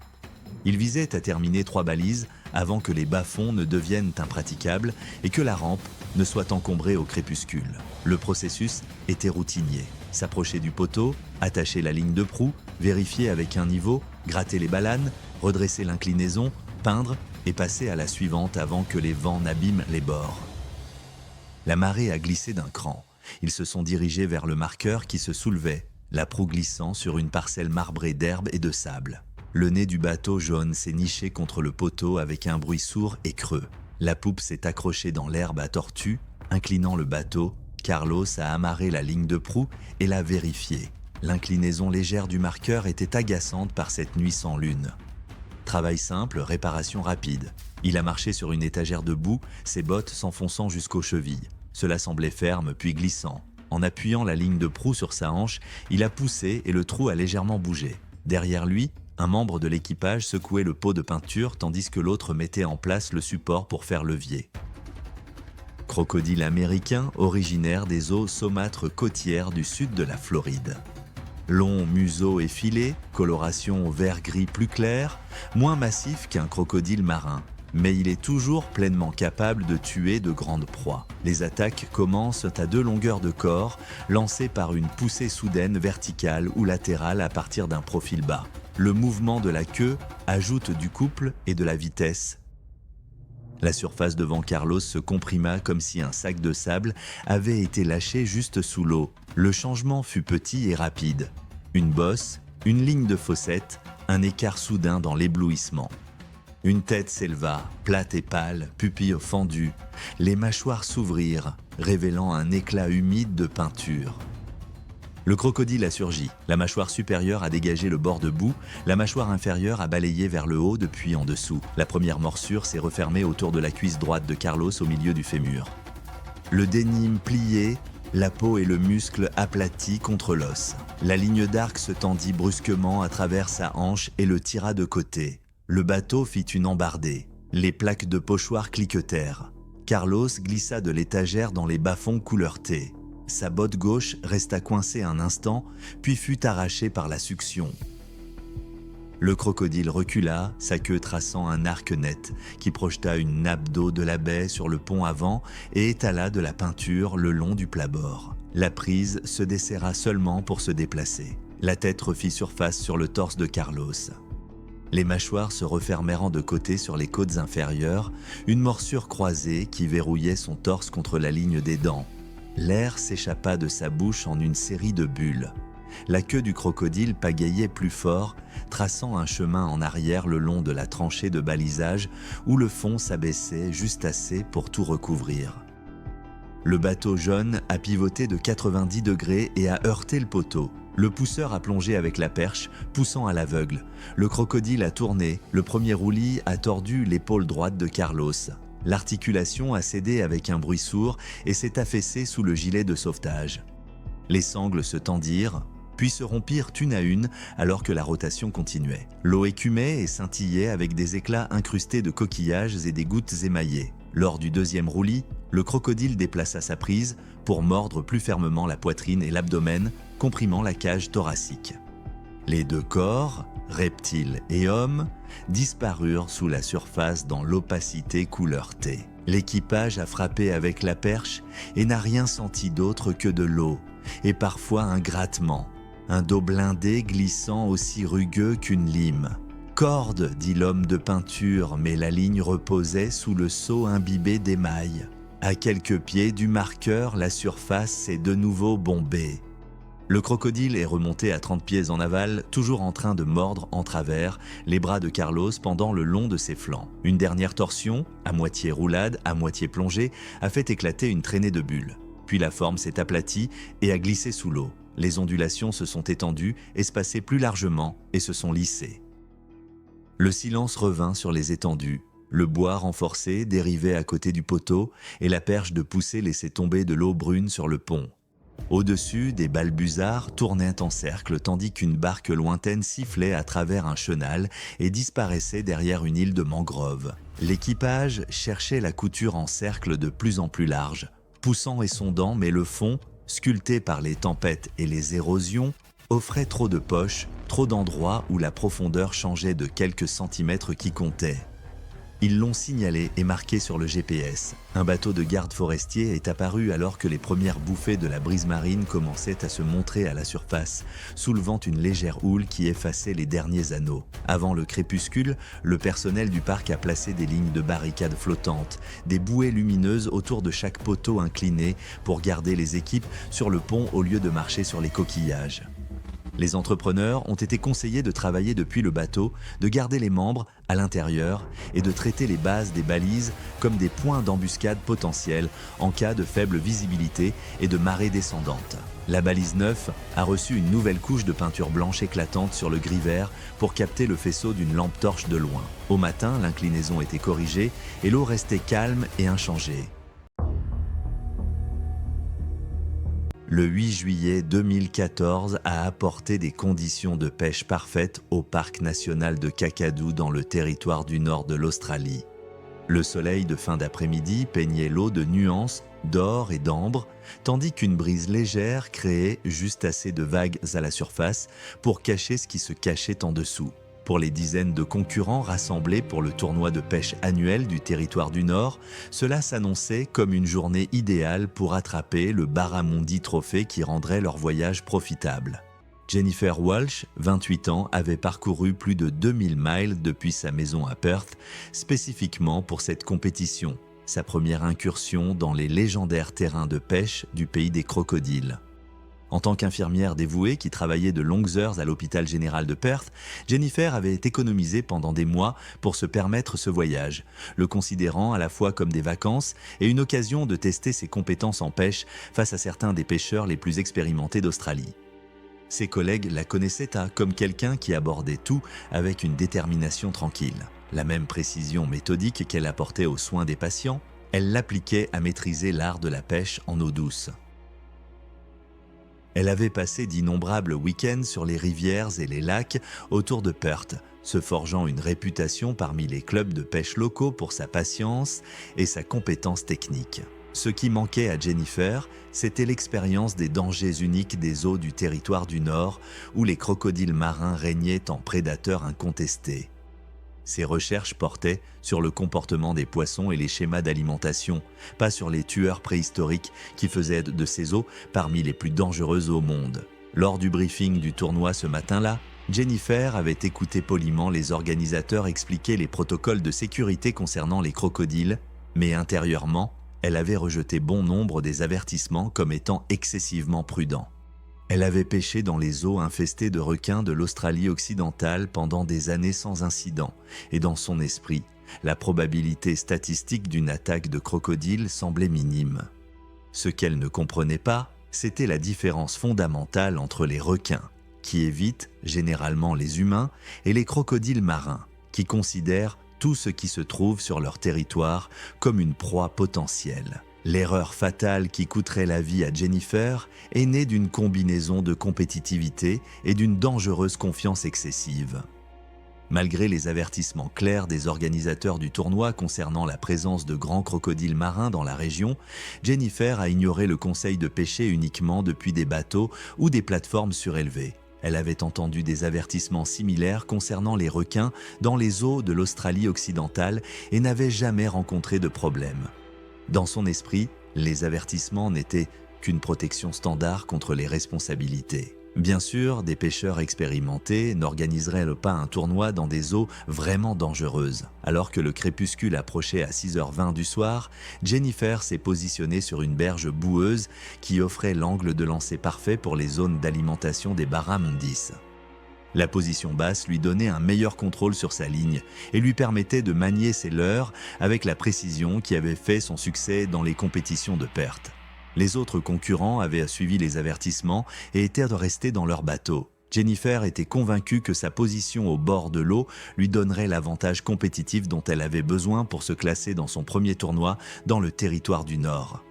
Il visait à terminer 3 balises avant que les bas-fonds ne deviennent impraticables et que la rampe ne soit encombrée au crépuscule. Le processus était routinier. S'approcher du poteau, attacher la ligne de proue, vérifier avec un niveau, gratter les balanes, redresser l'inclinaison, peindre et passer à la suivante avant que les vents n'abîment les bords. La marée a glissé d'un cran. Ils se sont dirigés vers le marqueur qui se soulevait, la proue glissant sur une parcelle marbrée d'herbe et de sable. Le nez du bateau jaune s'est niché contre le poteau avec un bruit sourd et creux. La poupe s'est accrochée dans l'herbe à tortue, inclinant le bateau. Carlos a amarré la ligne de proue et l'a vérifiée. L'inclinaison légère du marqueur était agaçante par cette nuit sans lune. Travail simple, réparation rapide. Il a marché sur une étagère de boue, ses bottes s'enfonçant jusqu'aux chevilles. Cela semblait ferme puis glissant. En appuyant la ligne de proue sur sa hanche, il a poussé et le trou a légèrement bougé. Derrière lui, un membre de l'équipage secouait le pot de peinture tandis que l'autre mettait en place le support pour faire levier. Crocodile américain originaire des eaux saumâtres côtières du sud de la Floride. Long museau effilé, coloration vert-gris plus clair, moins massif qu'un crocodile marin. Mais il est toujours pleinement capable de tuer de grandes proies. Les attaques commencent à 2 longueurs de corps, lancées par une poussée soudaine verticale ou latérale à partir d'un profil bas. Le mouvement de la queue ajoute du couple et de la vitesse. La surface devant Carlos se comprima comme si un sac de sable avait été lâché juste sous l'eau. Le changement fut petit et rapide. Une bosse, une ligne de fossette, un écart soudain dans l'éblouissement. Une tête s'éleva, plate et pâle, pupilles fendues. Les mâchoires s'ouvrirent, révélant un éclat humide de peinture. Le crocodile a surgi. La mâchoire supérieure a dégagé le bord de boue, la mâchoire inférieure a balayé vers le haut depuis en dessous. La première morsure s'est refermée autour de la cuisse droite de Carlos au milieu du fémur. Le dénime plié, la peau et le muscle aplatis contre l'os. La ligne d'arc se tendit brusquement à travers sa hanche et le tira de côté. Le bateau fit une embardée. Les plaques de pochoir cliquetèrent. Carlos glissa de l'étagère dans les bas-fonds couleur thé. Sa botte gauche resta coincée un instant, puis fut arrachée par la succion. Le crocodile recula, sa queue traçant un arc net, qui projeta une nappe d'eau de la baie sur le pont avant et étala de la peinture le long du plat-bord. La prise se desserra seulement pour se déplacer. La tête refit surface sur le torse de Carlos. Les mâchoires se refermèrent de côté sur les côtes inférieures, une morsure croisée qui verrouillait son torse contre la ligne des dents. L'air s'échappa de sa bouche en une série de bulles. La queue du crocodile pagayait plus fort, traçant un chemin en arrière le long de la tranchée de balisage où le fond s'abaissait juste assez pour tout recouvrir. Le bateau jaune a pivoté de 90 degrés et a heurté le poteau. Le pousseur a plongé avec la perche, poussant à l'aveugle. Le crocodile a tourné, le premier roulis a tordu l'épaule droite de Carlos. L'articulation a cédé avec un bruit sourd et s'est affaissée sous le gilet de sauvetage. Les sangles se tendirent, puis se rompirent une à une alors que la rotation continuait. L'eau écumait et scintillait avec des éclats incrustés de coquillages et des gouttes émaillées. Lors du deuxième roulis, le crocodile déplaça sa prise pour mordre plus fermement la poitrine et l'abdomen, comprimant la cage thoracique. Les deux corps, reptiles et hommes, disparurent sous la surface dans l'opacité couleur thé. L'équipage a frappé avec la perche et n'a rien senti d'autre que de l'eau, et parfois un grattement, un dos blindé glissant aussi rugueux qu'une lime. « Corde », dit l'homme de peinture, mais la ligne reposait sous le seau imbibé d'émail. À quelques pieds du marqueur, la surface s'est de nouveau bombée. Le crocodile est remonté à 30 pieds en aval, toujours en train de mordre en travers les bras de Carlos pendant le long de ses flancs. Une dernière torsion, à moitié roulade, à moitié plongée, a fait éclater une traînée de bulles. Puis la forme s'est aplatie et a glissé sous l'eau. Les ondulations se sont étendues, espacées plus largement et se sont lissées. Le silence revint sur les étendues. Le bois renforcé dérivait à côté du poteau et la perche de poussée laissait tomber de l'eau brune sur le pont. Au-dessus, des balbuzards tournaient en cercle tandis qu'une barque lointaine sifflait à travers un chenal et disparaissait derrière une île de mangroves. L'équipage cherchait la couture en cercle de plus en plus large, poussant et sondant, mais le fond, sculpté par les tempêtes et les érosions, offrait trop de poches, trop d'endroits où la profondeur changeait de quelques centimètres qui comptaient. Ils l'ont signalé et marqué sur le GPS. Un bateau de garde forestier est apparu alors que les premières bouffées de la brise marine commençaient à se montrer à la surface, soulevant une légère houle qui effaçait les derniers anneaux. Avant le crépuscule, le personnel du parc a placé des lignes de barricades flottantes, des bouées lumineuses autour de chaque poteau incliné pour garder les équipes sur le pont au lieu de marcher sur les coquillages. Les entrepreneurs ont été conseillés de travailler depuis le bateau, de garder les membres à l'intérieur et de traiter les bases des balises comme des points d'embuscade potentiels en cas de faible visibilité et de marée descendante. La balise 9 a reçu une nouvelle couche de peinture blanche éclatante sur le gris vert pour capter le faisceau d'une lampe torche de loin. Au matin, l'inclinaison était corrigée et l'eau restait calme et inchangée. Le 8 juillet 2014 a apporté des conditions de pêche parfaites au parc national de Kakadu dans le territoire du nord de l'Australie. Le soleil de fin d'après-midi peignait l'eau de nuances d'or et d'ambre, tandis qu'une brise légère créait juste assez de vagues à la surface pour cacher ce qui se cachait en dessous. Pour les dizaines de concurrents rassemblés pour le tournoi de pêche annuel du territoire du Nord, cela s'annonçait comme une journée idéale pour attraper le Barramundi Trophy qui rendrait leur voyage profitable. Jennifer Walsh, 28 ans, avait parcouru plus de 2000 miles depuis sa maison à Perth, spécifiquement pour cette compétition, sa première incursion dans les légendaires terrains de pêche du pays des crocodiles. En tant qu'infirmière dévouée qui travaillait de longues heures à l'hôpital général de Perth, Jennifer avait économisé pendant des mois pour se permettre ce voyage, le considérant à la fois comme des vacances et une occasion de tester ses compétences en pêche face à certains des pêcheurs les plus expérimentés d'Australie. Ses collègues la connaissaient comme quelqu'un qui abordait tout avec une détermination tranquille. La même précision méthodique qu'elle apportait aux soins des patients, elle l'appliquait à maîtriser l'art de la pêche en eau douce. Elle avait passé d'innombrables week-ends sur les rivières et les lacs autour de Perth, se forgeant une réputation parmi les clubs de pêche locaux pour sa patience et sa compétence technique. Ce qui manquait à Jennifer, c'était l'expérience des dangers uniques des eaux du territoire du Nord, où les crocodiles marins régnaient en prédateurs incontestés. Ses recherches portaient sur le comportement des poissons et les schémas d'alimentation, pas sur les tueurs préhistoriques qui faisaient de ces eaux parmi les plus dangereuses au monde. Lors du briefing du tournoi ce matin-là, Jennifer avait écouté poliment les organisateurs expliquer les protocoles de sécurité concernant les crocodiles, mais intérieurement, elle avait rejeté bon nombre des avertissements comme étant excessivement prudents. Elle avait pêché dans les eaux infestées de requins de l'Australie occidentale pendant des années sans incident, et dans son esprit, la probabilité statistique d'une attaque de crocodile semblait minime. Ce qu'elle ne comprenait pas, c'était la différence fondamentale entre les requins, qui évitent généralement les humains, et les crocodiles marins, qui considèrent tout ce qui se trouve sur leur territoire comme une proie potentielle. L'erreur fatale qui coûterait la vie à Jennifer est née d'une combinaison de compétitivité et d'une dangereuse confiance excessive. Malgré les avertissements clairs des organisateurs du tournoi concernant la présence de grands crocodiles marins dans la région, Jennifer a ignoré le conseil de pêcher uniquement depuis des bateaux ou des plateformes surélevées. Elle avait entendu des avertissements similaires concernant les requins dans les eaux de l'Australie occidentale et n'avait jamais rencontré de problème. Dans son esprit, les avertissements n'étaient qu'une protection standard contre les responsabilités. Bien sûr, des pêcheurs expérimentés n'organiseraient pas un tournoi dans des eaux vraiment dangereuses. Alors que le crépuscule approchait à 6h20 du soir, Jennifer s'est positionnée sur une berge boueuse qui offrait l'angle de lancer parfait pour les zones d'alimentation des barramundis. La position basse lui donnait un meilleur contrôle sur sa ligne et lui permettait de manier ses leurres avec la précision qui avait fait son succès dans les compétitions de pertes. Les autres concurrents avaient suivi les avertissements et étaient restés dans leur bateau. Jennifer était convaincue que sa position au bord de l'eau lui donnerait l'avantage compétitif dont elle avait besoin pour se classer dans son premier tournoi dans le territoire du Nord.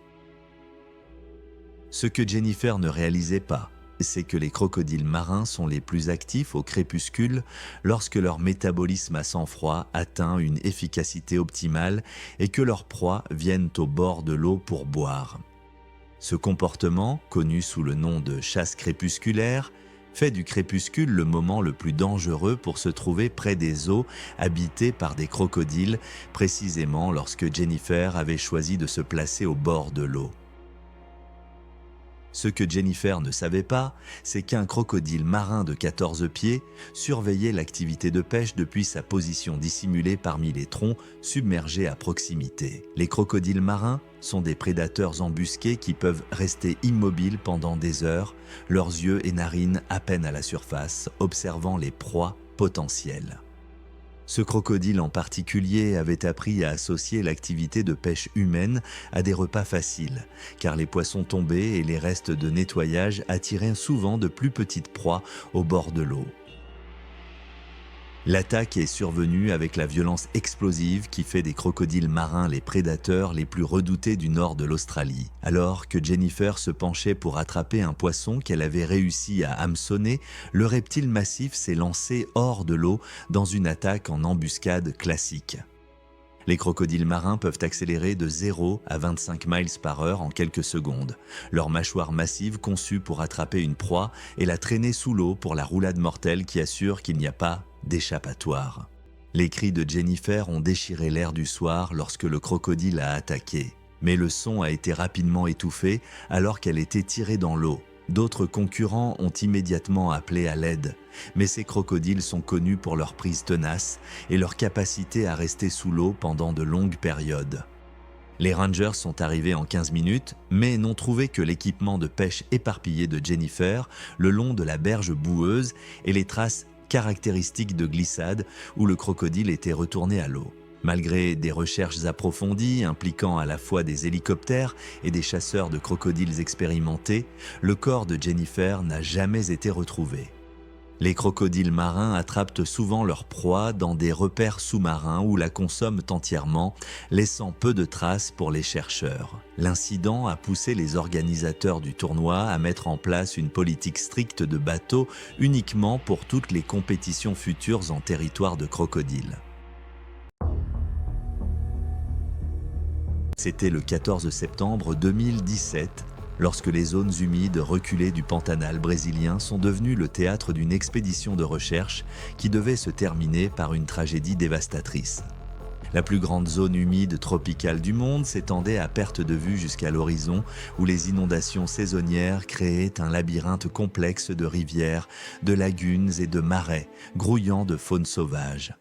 Ce que Jennifer ne réalisait pas, c'est que les crocodiles marins sont les plus actifs au crépuscule lorsque leur métabolisme à sang-froid atteint une efficacité optimale et que leurs proies viennent au bord de l'eau pour boire. Ce comportement, connu sous le nom de chasse crépusculaire, fait du crépuscule le moment le plus dangereux pour se trouver près des eaux habitées par des crocodiles, précisément lorsque Jennifer avait choisi de se placer au bord de l'eau. Ce que Jennifer ne savait pas, c'est qu'un crocodile marin de 14 pieds surveillait l'activité de pêche depuis sa position dissimulée parmi les troncs submergés à proximité. Les crocodiles marins sont des prédateurs embusqués qui peuvent rester immobiles pendant des heures, leurs yeux et narines à peine à la surface, observant les proies potentielles. Ce crocodile en particulier avait appris à associer l'activité de pêche humaine à des repas faciles, car les poissons tombés et les restes de nettoyage attiraient souvent de plus petites proies au bord de l'eau. L'attaque est survenue avec la violence explosive qui fait des crocodiles marins les prédateurs les plus redoutés du nord de l'Australie. Alors que Jennifer se penchait pour attraper un poisson qu'elle avait réussi à hameçonner, le reptile massif s'est lancé hors de l'eau dans une attaque en embuscade classique. Les crocodiles marins peuvent accélérer de 0 à 25 miles par heure en quelques secondes. Leur mâchoire massive conçue pour attraper une proie et la traîner sous l'eau pour la roulade mortelle qui assure qu'il n'y a pas d'échappatoire. Les cris de Jennifer ont déchiré l'air du soir lorsque le crocodile a attaqué. Mais le son a été rapidement étouffé alors qu'elle était tirée dans l'eau. D'autres concurrents ont immédiatement appelé à l'aide, mais ces crocodiles sont connus pour leur prise tenace et leur capacité à rester sous l'eau pendant de longues périodes. Les Rangers sont arrivés en 15 minutes, mais n'ont trouvé que l'équipement de pêche éparpillé de Jennifer le long de la berge boueuse et les traces caractéristiques de glissade où le crocodile était retourné à l'eau. Malgré des recherches approfondies impliquant à la fois des hélicoptères et des chasseurs de crocodiles expérimentés, le corps de Jennifer n'a jamais été retrouvé. Les crocodiles marins attrapent souvent leur proie dans des repères sous-marins ou la consomment entièrement, laissant peu de traces pour les chercheurs. L'incident a poussé les organisateurs du tournoi à mettre en place une politique stricte de bateaux uniquement pour toutes les compétitions futures en territoire de crocodile. C'était le 14 septembre 2017, lorsque les zones humides reculées du Pantanal brésilien sont devenues le théâtre d'une expédition de recherche qui devait se terminer par une tragédie dévastatrice. La plus grande zone humide tropicale du monde s'étendait à perte de vue jusqu'à l'horizon, où les inondations saisonnières créaient un labyrinthe complexe de rivières, de lagunes et de marais, grouillant de faune sauvage.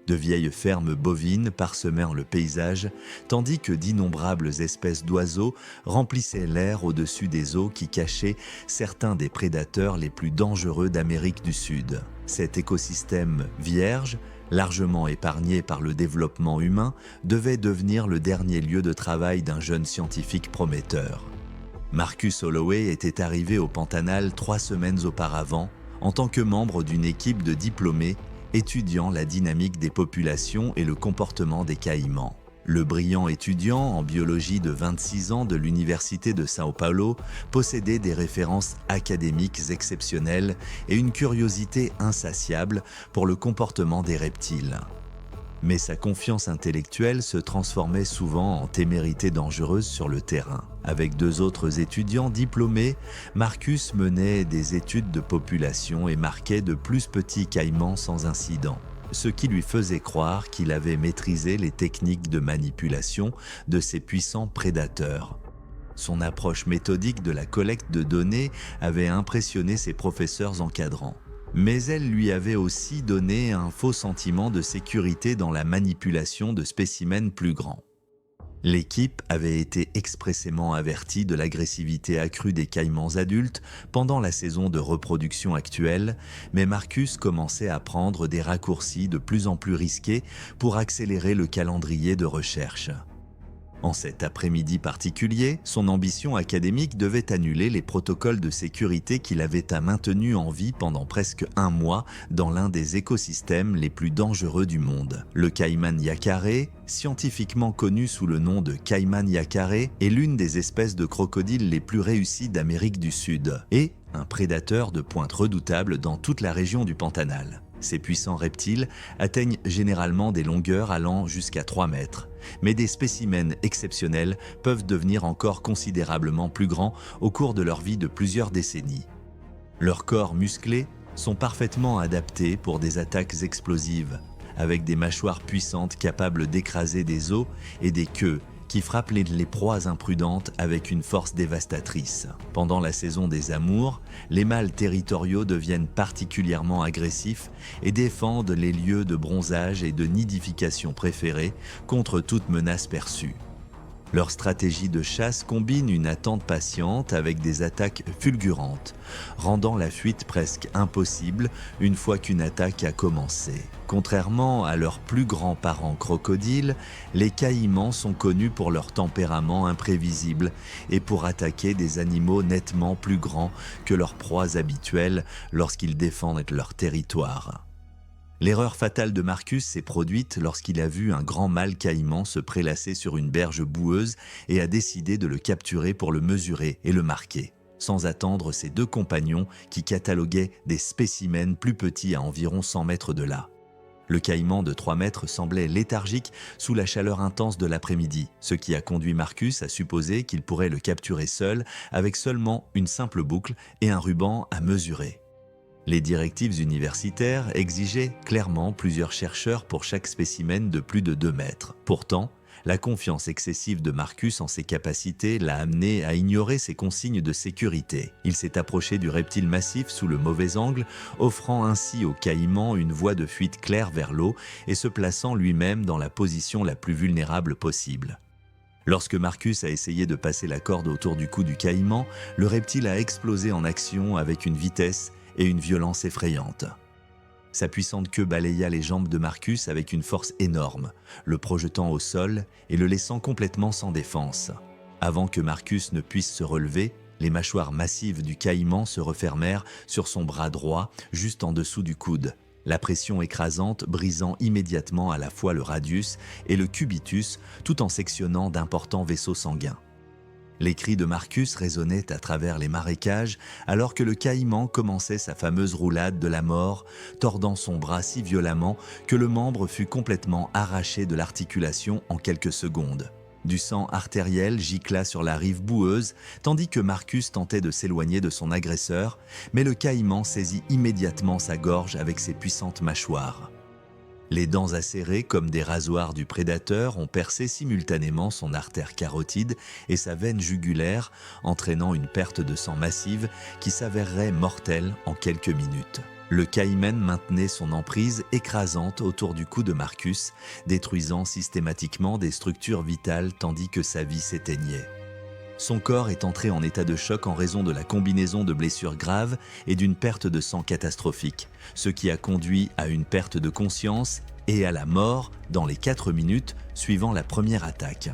De vieilles fermes bovines parsemaient le paysage, tandis que d'innombrables espèces d'oiseaux remplissaient l'air au-dessus des eaux qui cachaient certains des prédateurs les plus dangereux d'Amérique du Sud. Cet écosystème vierge, largement épargné par le développement humain, devait devenir le dernier lieu de travail d'un jeune scientifique prometteur. Marcus Holloway était arrivé au Pantanal 3 semaines auparavant, en tant que membre d'une équipe de diplômés étudiant la dynamique des populations et le comportement des caïmans. Le brillant étudiant en biologie de 26 ans de l'Université de São Paulo possédait des références académiques exceptionnelles et une curiosité insatiable pour le comportement des reptiles. Mais sa confiance intellectuelle se transformait souvent en témérité dangereuse sur le terrain. Avec 2 autres étudiants diplômés, Marcus menait des études de population et marquait de plus petits caïmans sans incident, ce qui lui faisait croire qu'il avait maîtrisé les techniques de manipulation de ces puissants prédateurs. Son approche méthodique de la collecte de données avait impressionné ses professeurs encadrants. Mais elle lui avait aussi donné un faux sentiment de sécurité dans la manipulation de spécimens plus grands. L'équipe avait été expressément avertie de l'agressivité accrue des caïmans adultes pendant la saison de reproduction actuelle, mais Marcus commençait à prendre des raccourcis de plus en plus risqués pour accélérer le calendrier de recherche. En cet après-midi particulier, son ambition académique devait annuler les protocoles de sécurité qu'il avait maintenus en vie pendant presque 1 mois dans l'un des écosystèmes les plus dangereux du monde. Le caïman yacaré, scientifiquement connu sous le nom de caïman yacaré, est l'une des espèces de crocodiles les plus réussies d'Amérique du Sud et un prédateur de pointe redoutable dans toute la région du Pantanal. Ces puissants reptiles atteignent généralement des longueurs allant jusqu'à 3 mètres, mais des spécimens exceptionnels peuvent devenir encore considérablement plus grands au cours de leur vie de plusieurs décennies. Leurs corps musclés sont parfaitement adaptés pour des attaques explosives, avec des mâchoires puissantes capables d'écraser des os et des queues qui frappent les proies imprudentes avec une force dévastatrice. Pendant la saison des amours, les mâles territoriaux deviennent particulièrement agressifs et défendent les lieux de bronzage et de nidification préférés contre toute menace perçue. Leur stratégie de chasse combine une attente patiente avec des attaques fulgurantes, rendant la fuite presque impossible une fois qu'une attaque a commencé. Contrairement à leurs plus grands parents crocodiles, les caïmans sont connus pour leur tempérament imprévisible et pour attaquer des animaux nettement plus grands que leurs proies habituelles lorsqu'ils défendent leur territoire. L'erreur fatale de Marcus s'est produite lorsqu'il a vu un grand mâle caïman se prélasser sur une berge boueuse et a décidé de le capturer pour le mesurer et le marquer, sans attendre ses 2 compagnons qui cataloguaient des spécimens plus petits à environ 100 mètres de là. Le caïman de 3 mètres semblait léthargique sous la chaleur intense de l'après-midi, ce qui a conduit Marcus à supposer qu'il pourrait le capturer seul avec seulement une simple boucle et un ruban à mesurer. Les directives universitaires exigeaient clairement plusieurs chercheurs pour chaque spécimen de plus de 2 mètres. Pourtant, la confiance excessive de Marcus en ses capacités l'a amené à ignorer ses consignes de sécurité. Il s'est approché du reptile massif sous le mauvais angle, offrant ainsi au caïman une voie de fuite claire vers l'eau et se plaçant lui-même dans la position la plus vulnérable possible. Lorsque Marcus a essayé de passer la corde autour du cou du caïman, le reptile a explosé en action avec une vitesse et une violence effrayante. Sa puissante queue balaya les jambes de Marcus avec une force énorme, le projetant au sol et le laissant complètement sans défense. Avant que Marcus ne puisse se relever, les mâchoires massives du caïman se refermèrent sur son bras droit, juste en dessous du coude, la pression écrasante brisant immédiatement à la fois le radius et le cubitus tout en sectionnant d'importants vaisseaux sanguins. Les cris de Marcus résonnaient à travers les marécages alors que le caïman commençait sa fameuse roulade de la mort, tordant son bras si violemment que le membre fut complètement arraché de l'articulation en quelques secondes. Du sang artériel gicla sur la rive boueuse, tandis que Marcus tentait de s'éloigner de son agresseur, mais le caïman saisit immédiatement sa gorge avec ses puissantes mâchoires. Les dents acérées comme des rasoirs du prédateur ont percé simultanément son artère carotide et sa veine jugulaire, entraînant une perte de sang massive qui s'avérerait mortelle en quelques minutes. Le caïman maintenait son emprise écrasante autour du cou de Marcus, détruisant systématiquement des structures vitales tandis que sa vie s'éteignait. Son corps est entré en état de choc en raison de la combinaison de blessures graves et d'une perte de sang catastrophique, ce qui a conduit à une perte de conscience et à la mort dans les 4 minutes suivant la première attaque.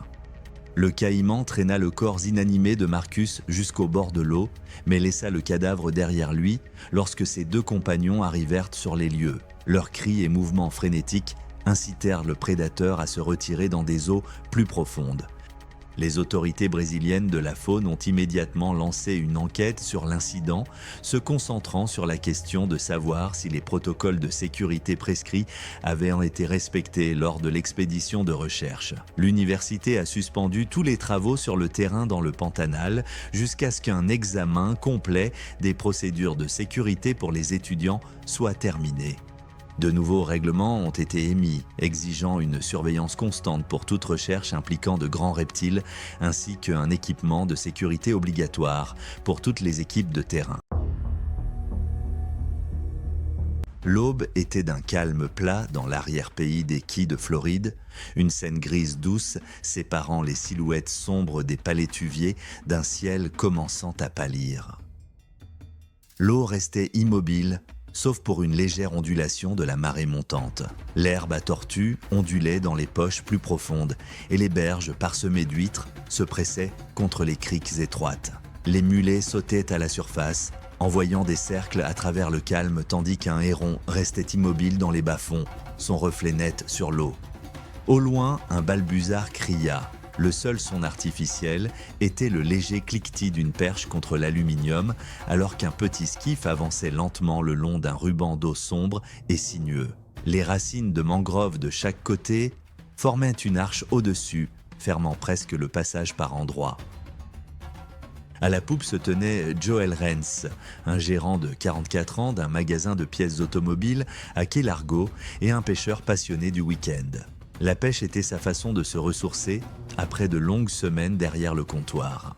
Le caïman traîna le corps inanimé de Marcus jusqu'au bord de l'eau, mais laissa le cadavre derrière lui lorsque ses 2 compagnons arrivèrent sur les lieux. Leurs cris et mouvements frénétiques incitèrent le prédateur à se retirer dans des eaux plus profondes. Les autorités brésiliennes de la faune ont immédiatement lancé une enquête sur l'incident, se concentrant sur la question de savoir si les protocoles de sécurité prescrits avaient été respectés lors de l'expédition de recherche. L'université a suspendu tous les travaux sur le terrain dans le Pantanal jusqu'à ce qu'un examen complet des procédures de sécurité pour les étudiants soit terminé. De nouveaux règlements ont été émis, exigeant une surveillance constante pour toute recherche impliquant de grands reptiles, ainsi qu'un équipement de sécurité obligatoire pour toutes les équipes de terrain. L'aube était d'un calme plat dans l'arrière-pays des quais de Floride, une scène grise douce séparant les silhouettes sombres des palétuviers d'un ciel commençant à pâlir. L'eau restait immobile, sauf pour une légère ondulation de la marée montante. L'herbe à tortue ondulait dans les poches plus profondes et les berges parsemées d'huîtres se pressaient contre les criques étroites. Les mulets sautaient à la surface, envoyant des cercles à travers le calme tandis qu'un héron restait immobile dans les bas-fonds, son reflet net sur l'eau. Au loin, un balbuzard cria. Le seul son artificiel était le léger cliquetis d'une perche contre l'aluminium, alors qu'un petit skiff avançait lentement le long d'un ruban d'eau sombre et sinueux. Les racines de mangrove de chaque côté formaient une arche au-dessus, fermant presque le passage par endroits. À la poupe se tenait Joel Renz, un gérant de 44 ans d'un magasin de pièces automobiles à Key Largo et un pêcheur passionné du week-end. La pêche était sa façon de se ressourcer après de longues semaines derrière le comptoir.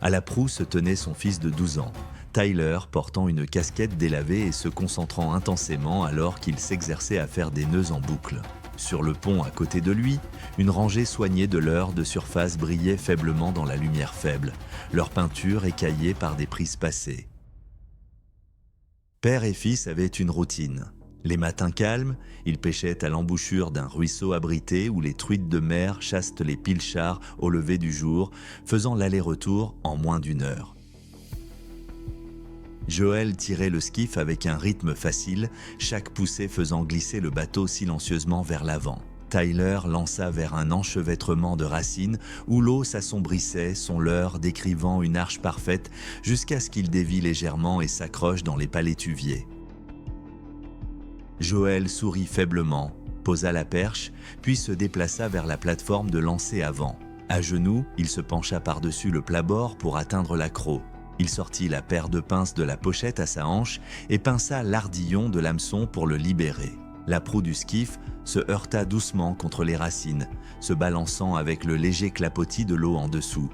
À la proue se tenait son fils de 12 ans, Tyler, portant une casquette délavée et se concentrant intensément alors qu'il s'exerçait à faire des nœuds en boucle. Sur le pont à côté de lui, une rangée soignée de leurres de surface brillait faiblement dans la lumière faible, leur peinture écaillée par des prises passées. Père et fils avaient une routine. Les matins calmes, ils pêchaient à l'embouchure d'un ruisseau abrité où les truites de mer chassent les pilchards au lever du jour, faisant l'aller-retour en moins d'1 heure. Joel tirait le skiff avec un rythme facile, chaque poussée faisant glisser le bateau silencieusement vers l'avant. Tyler lança vers un enchevêtrement de racines où l'eau s'assombrissait, son leurre décrivant une arche parfaite jusqu'à ce qu'il dévie légèrement et s'accroche dans les palétuviers. Joel sourit faiblement, posa la perche, puis se déplaça vers la plateforme de lancer avant. À genoux, il se pencha par-dessus le plat-bord pour atteindre l'accroc. Il sortit la paire de pinces de la pochette à sa hanche et pinça l'ardillon de l'hameçon pour le libérer. La proue du skiff se heurta doucement contre les racines, se balançant avec le léger clapotis de l'eau en dessous.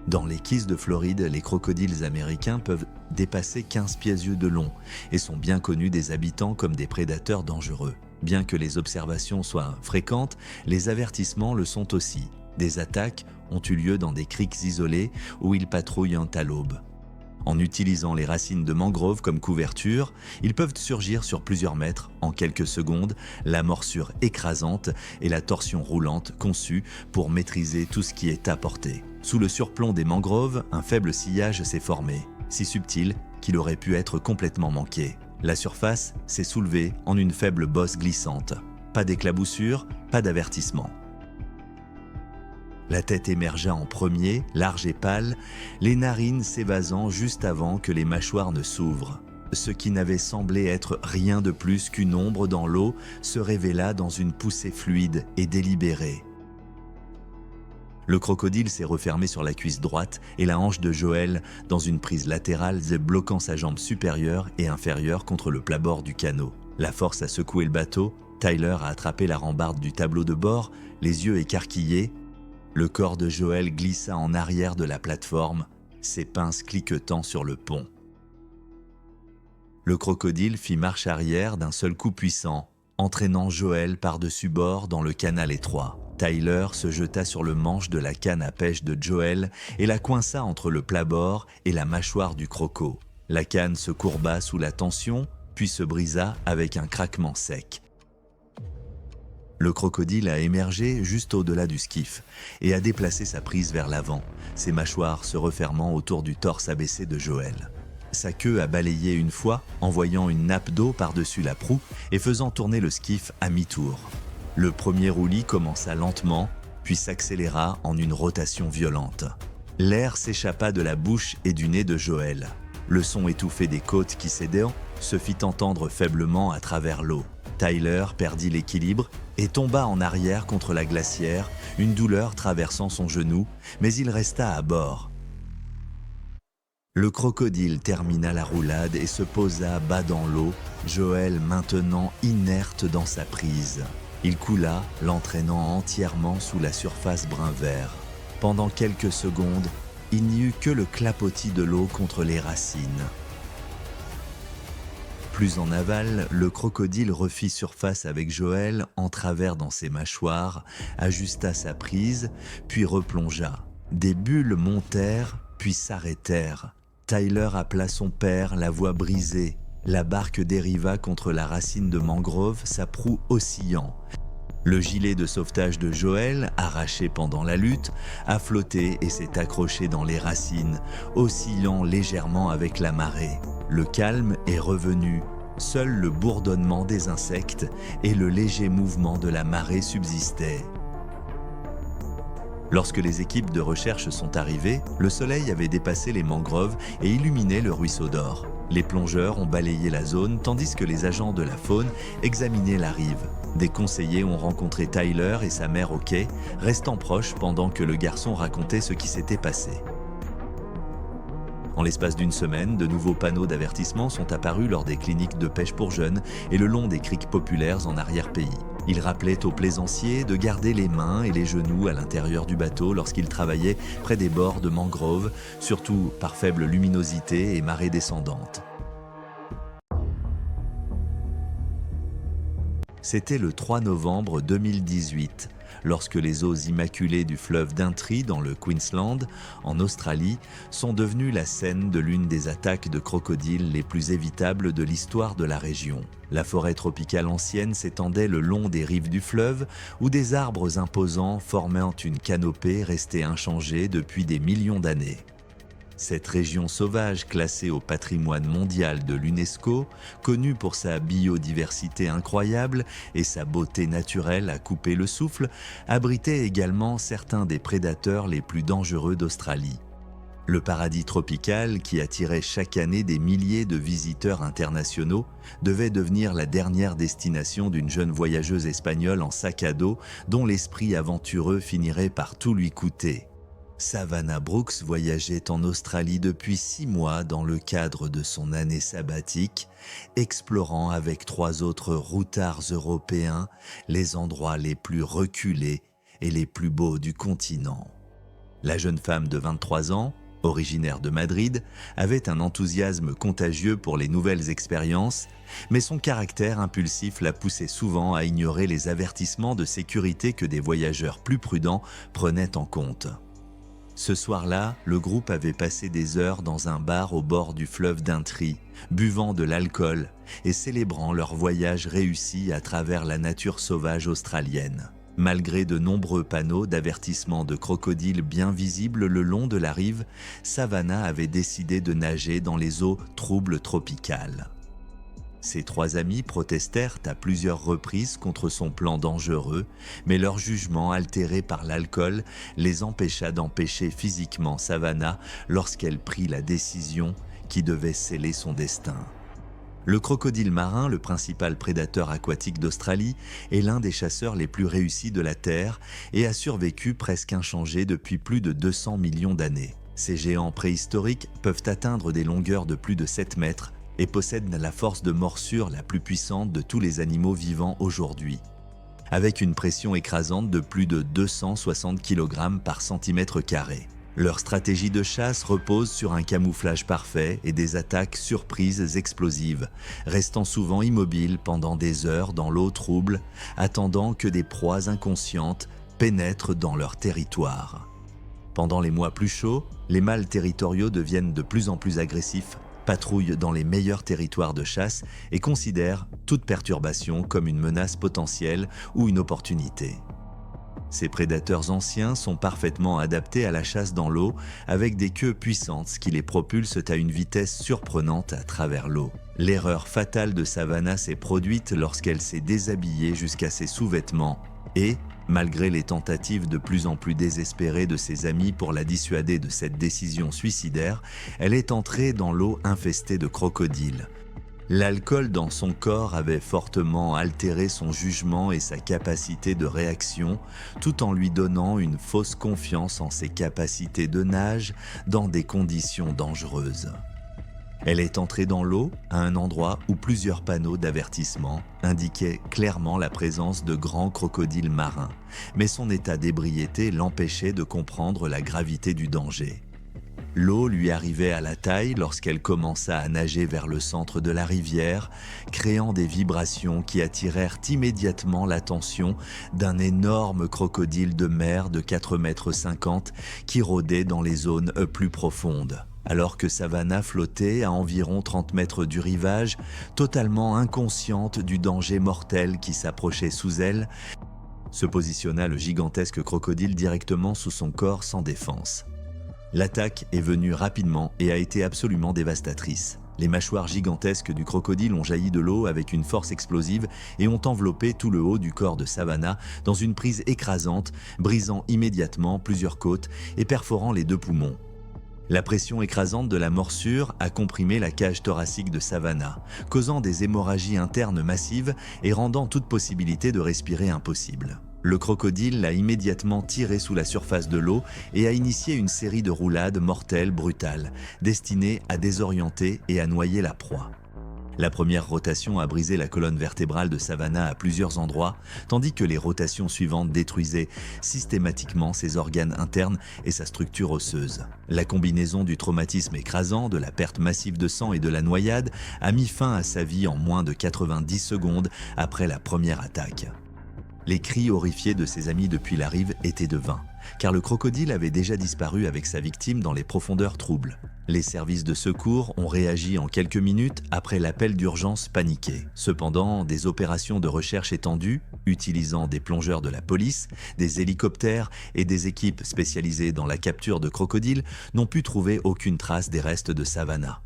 Dans les Keys de Floride, les crocodiles américains peuvent dépasser 15 pieds de long et sont bien connus des habitants comme des prédateurs dangereux. Bien que les observations soient fréquentes, les avertissements le sont aussi. Des attaques ont eu lieu dans des criques isolées où ils patrouillent à l'aube. En utilisant les racines de mangrove comme couverture, ils peuvent surgir sur plusieurs mètres en quelques secondes, la morsure écrasante et la torsion roulante conçue pour maîtriser tout ce qui est à portée. Sous le surplomb des mangroves, un faible sillage s'est formé, si subtil qu'il aurait pu être complètement manqué. La surface s'est soulevée en une faible bosse glissante. Pas d'éclaboussure, pas d'avertissement. La tête émergea en premier, large et pâle, les narines s'évasant juste avant que les mâchoires ne s'ouvrent. Ce qui n'avait semblé être rien de plus qu'une ombre dans l'eau se révéla dans une poussée fluide et délibérée. Le crocodile s'est refermé sur la cuisse droite et la hanche de Joel dans une prise latérale, bloquant sa jambe supérieure et inférieure contre le plat-bord du canot. La force a secoué le bateau, Tyler a attrapé la rambarde du tableau de bord, les yeux écarquillés. Le corps de Joel glissa en arrière de la plateforme, ses pinces cliquetant sur le pont. Le crocodile fit marche arrière d'un seul coup puissant, entraînant Joel par-dessus bord dans le canal étroit. Tyler se jeta sur le manche de la canne à pêche de Joel et la coinça entre le plat-bord et la mâchoire du croco. La canne se courba sous la tension, puis se brisa avec un craquement sec. Le crocodile a émergé juste au-delà du skiff et a déplacé sa prise vers l'avant, ses mâchoires se refermant autour du torse abaissé de Joel. Sa queue a balayé une fois, envoyant une nappe d'eau par-dessus la proue et faisant tourner le skiff à mi-tour. Le premier roulis commença lentement, puis s'accéléra en une rotation violente. L'air s'échappa de la bouche et du nez de Joel. Le son étouffé des côtes qui cédaient se fit entendre faiblement à travers l'eau. Tyler perdit l'équilibre et tomba en arrière contre la glacière, une douleur traversant son genou, mais il resta à bord. Le crocodile termina la roulade et se posa bas dans l'eau, Joel maintenant inerte dans sa prise. Il coula, l'entraînant entièrement sous la surface brun-vert. Pendant quelques secondes, il n'y eut que le clapotis de l'eau contre les racines. Plus en aval, le crocodile refit surface avec Joel en travers dans ses mâchoires, ajusta sa prise, puis replongea. Des bulles montèrent, puis s'arrêtèrent. Tyler appela son père, la voix brisée. La barque dériva contre la racine de mangrove, sa proue oscillant. Le gilet de sauvetage de Joel, arraché pendant la lutte, a flotté et s'est accroché dans les racines, oscillant légèrement avec la marée. Le calme est revenu. Seul le bourdonnement des insectes et le léger mouvement de la marée subsistaient. Lorsque les équipes de recherche sont arrivées, le soleil avait dépassé les mangroves et illuminé le ruisseau d'or. Les plongeurs ont balayé la zone tandis que les agents de la faune examinaient la rive. Des conseillers ont rencontré Tyler et sa mère au quai, restant proches pendant que le garçon racontait ce qui s'était passé. En l'espace d'une semaine, de nouveaux panneaux d'avertissement sont apparus lors des cliniques de pêche pour jeunes et le long des criques populaires en arrière-pays. Ils rappelaient aux plaisanciers de garder les mains et les genoux à l'intérieur du bateau lorsqu'ils travaillaient près des bords de mangroves, surtout par faible luminosité et marée descendante. C'était le 3 novembre 2018, lorsque les eaux immaculées du fleuve Daintree dans le Queensland, en Australie, sont devenues la scène de l'une des attaques de crocodiles les plus évitables de l'histoire de la région. La forêt tropicale ancienne s'étendait le long des rives du fleuve, où des arbres imposants formant une canopée restaient inchangés depuis des millions d'années. Cette région sauvage classée au patrimoine mondial de l'UNESCO, connue pour sa biodiversité incroyable et sa beauté naturelle à couper le souffle, abritait également certains des prédateurs les plus dangereux d'Australie. Le paradis tropical, qui attirait chaque année des milliers de visiteurs internationaux, devait devenir la dernière destination d'une jeune voyageuse espagnole en sac à dos dont l'esprit aventureux finirait par tout lui coûter. Savannah Brooks voyageait en Australie depuis 6 mois dans le cadre de son année sabbatique, explorant avec 3 autres routards européens les endroits les plus reculés et les plus beaux du continent. La jeune femme de 23 ans, originaire de Madrid, avait un enthousiasme contagieux pour les nouvelles expériences, mais son caractère impulsif la poussait souvent à ignorer les avertissements de sécurité que des voyageurs plus prudents prenaient en compte. Ce soir-là, le groupe avait passé des heures dans un bar au bord du fleuve Daintree, buvant de l'alcool et célébrant leur voyage réussi à travers la nature sauvage australienne. Malgré de nombreux panneaux d'avertissement de crocodiles bien visibles le long de la rive, Savannah avait décidé de nager dans les eaux troubles tropicales. Ses 3 amis protestèrent à plusieurs reprises contre son plan dangereux, mais leur jugement altéré par l'alcool les empêcha d'empêcher physiquement Savannah lorsqu'elle prit la décision qui devait sceller son destin. Le crocodile marin, le principal prédateur aquatique d'Australie, est l'un des chasseurs les plus réussis de la Terre et a survécu presque inchangé depuis plus de 200 millions d'années. Ces géants préhistoriques peuvent atteindre des longueurs de plus de 7 mètres et possèdent la force de morsure la plus puissante de tous les animaux vivants aujourd'hui, avec une pression écrasante de plus de 260 kg par centimètre carré. Leur stratégie de chasse repose sur un camouflage parfait et des attaques surprises explosives, restant souvent immobiles pendant des heures dans l'eau trouble, attendant que des proies inconscientes pénètrent dans leur territoire. Pendant les mois plus chauds, les mâles territoriaux deviennent de plus en plus agressifs, patrouillent dans les meilleurs territoires de chasse et considèrent toute perturbation comme une menace potentielle ou une opportunité. Ces prédateurs anciens sont parfaitement adaptés à la chasse dans l'eau avec des queues puissantes qui les propulsent à une vitesse surprenante à travers l'eau. L'erreur fatale de Savannah s'est produite lorsqu'elle s'est déshabillée jusqu'à ses sous-vêtements et, malgré les tentatives de plus en plus désespérées de ses amis pour la dissuader de cette décision suicidaire, elle est entrée dans l'eau infestée de crocodiles. L'alcool dans son corps avait fortement altéré son jugement et sa capacité de réaction, tout en lui donnant une fausse confiance en ses capacités de nage dans des conditions dangereuses. Elle est entrée dans l'eau à un endroit où plusieurs panneaux d'avertissement indiquaient clairement la présence de grands crocodiles marins, mais son état d'ébriété l'empêchait de comprendre la gravité du danger. L'eau lui arrivait à la taille lorsqu'elle commença à nager vers le centre de la rivière, créant des vibrations qui attirèrent immédiatement l'attention d'un énorme crocodile de mer de 4,50 m qui rôdait dans les zones plus profondes. Alors que Savannah flottait à environ 30 mètres du rivage, totalement inconsciente du danger mortel qui s'approchait sous elle, se positionna le gigantesque crocodile directement sous son corps sans défense. L'attaque est venue rapidement et a été absolument dévastatrice. Les mâchoires gigantesques du crocodile ont jailli de l'eau avec une force explosive et ont enveloppé tout le haut du corps de Savannah dans une prise écrasante, brisant immédiatement plusieurs côtes et perforant les 2 poumons. La pression écrasante de la morsure a comprimé la cage thoracique de Savannah, causant des hémorragies internes massives et rendant toute possibilité de respirer impossible. Le crocodile l'a immédiatement tiré sous la surface de l'eau et a initié une série de roulades mortelles brutales, destinées à désorienter et à noyer la proie. La première rotation a brisé la colonne vertébrale de Savannah à plusieurs endroits, tandis que les rotations suivantes détruisaient systématiquement ses organes internes et sa structure osseuse. La combinaison du traumatisme écrasant, de la perte massive de sang et de la noyade a mis fin à sa vie en moins de 90 secondes après la première attaque. Les cris horrifiés de ses amis depuis la rive étaient de vain, car le crocodile avait déjà disparu avec sa victime dans les profondeurs troubles. Les services de secours ont réagi en quelques minutes après l'appel d'urgence paniqué. Cependant, des opérations de recherche étendues, utilisant des plongeurs de la police, des hélicoptères et des équipes spécialisées dans la capture de crocodiles, n'ont pu trouver aucune trace des restes de Savannah.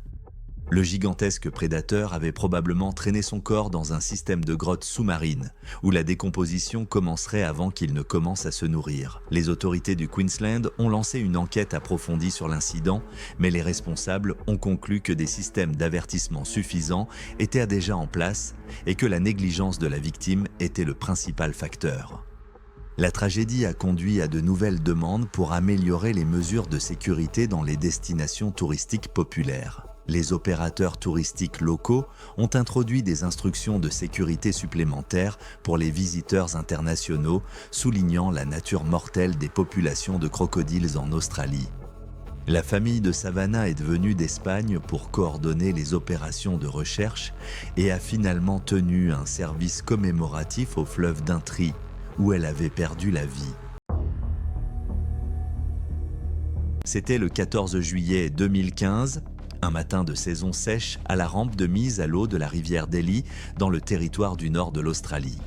Le gigantesque prédateur avait probablement traîné son corps dans un système de grottes sous-marines, où la décomposition commencerait avant qu'il ne commence à se nourrir. Les autorités du Queensland ont lancé une enquête approfondie sur l'incident, mais les responsables ont conclu que des systèmes d'avertissement suffisants étaient déjà en place et que la négligence de la victime était le principal facteur. La tragédie a conduit à de nouvelles demandes pour améliorer les mesures de sécurité dans les destinations touristiques populaires. Les opérateurs touristiques locaux ont introduit des instructions de sécurité supplémentaires pour les visiteurs internationaux, soulignant la nature mortelle des populations de crocodiles en Australie. La famille de Savannah est venue d'Espagne pour coordonner les opérations de recherche et a finalement tenu un service commémoratif au fleuve Daintree, où elle avait perdu la vie. C'était le 14 juillet 2015, un matin de saison sèche à la rampe de mise à l'eau de la rivière Daly dans le territoire du nord de l'Australie.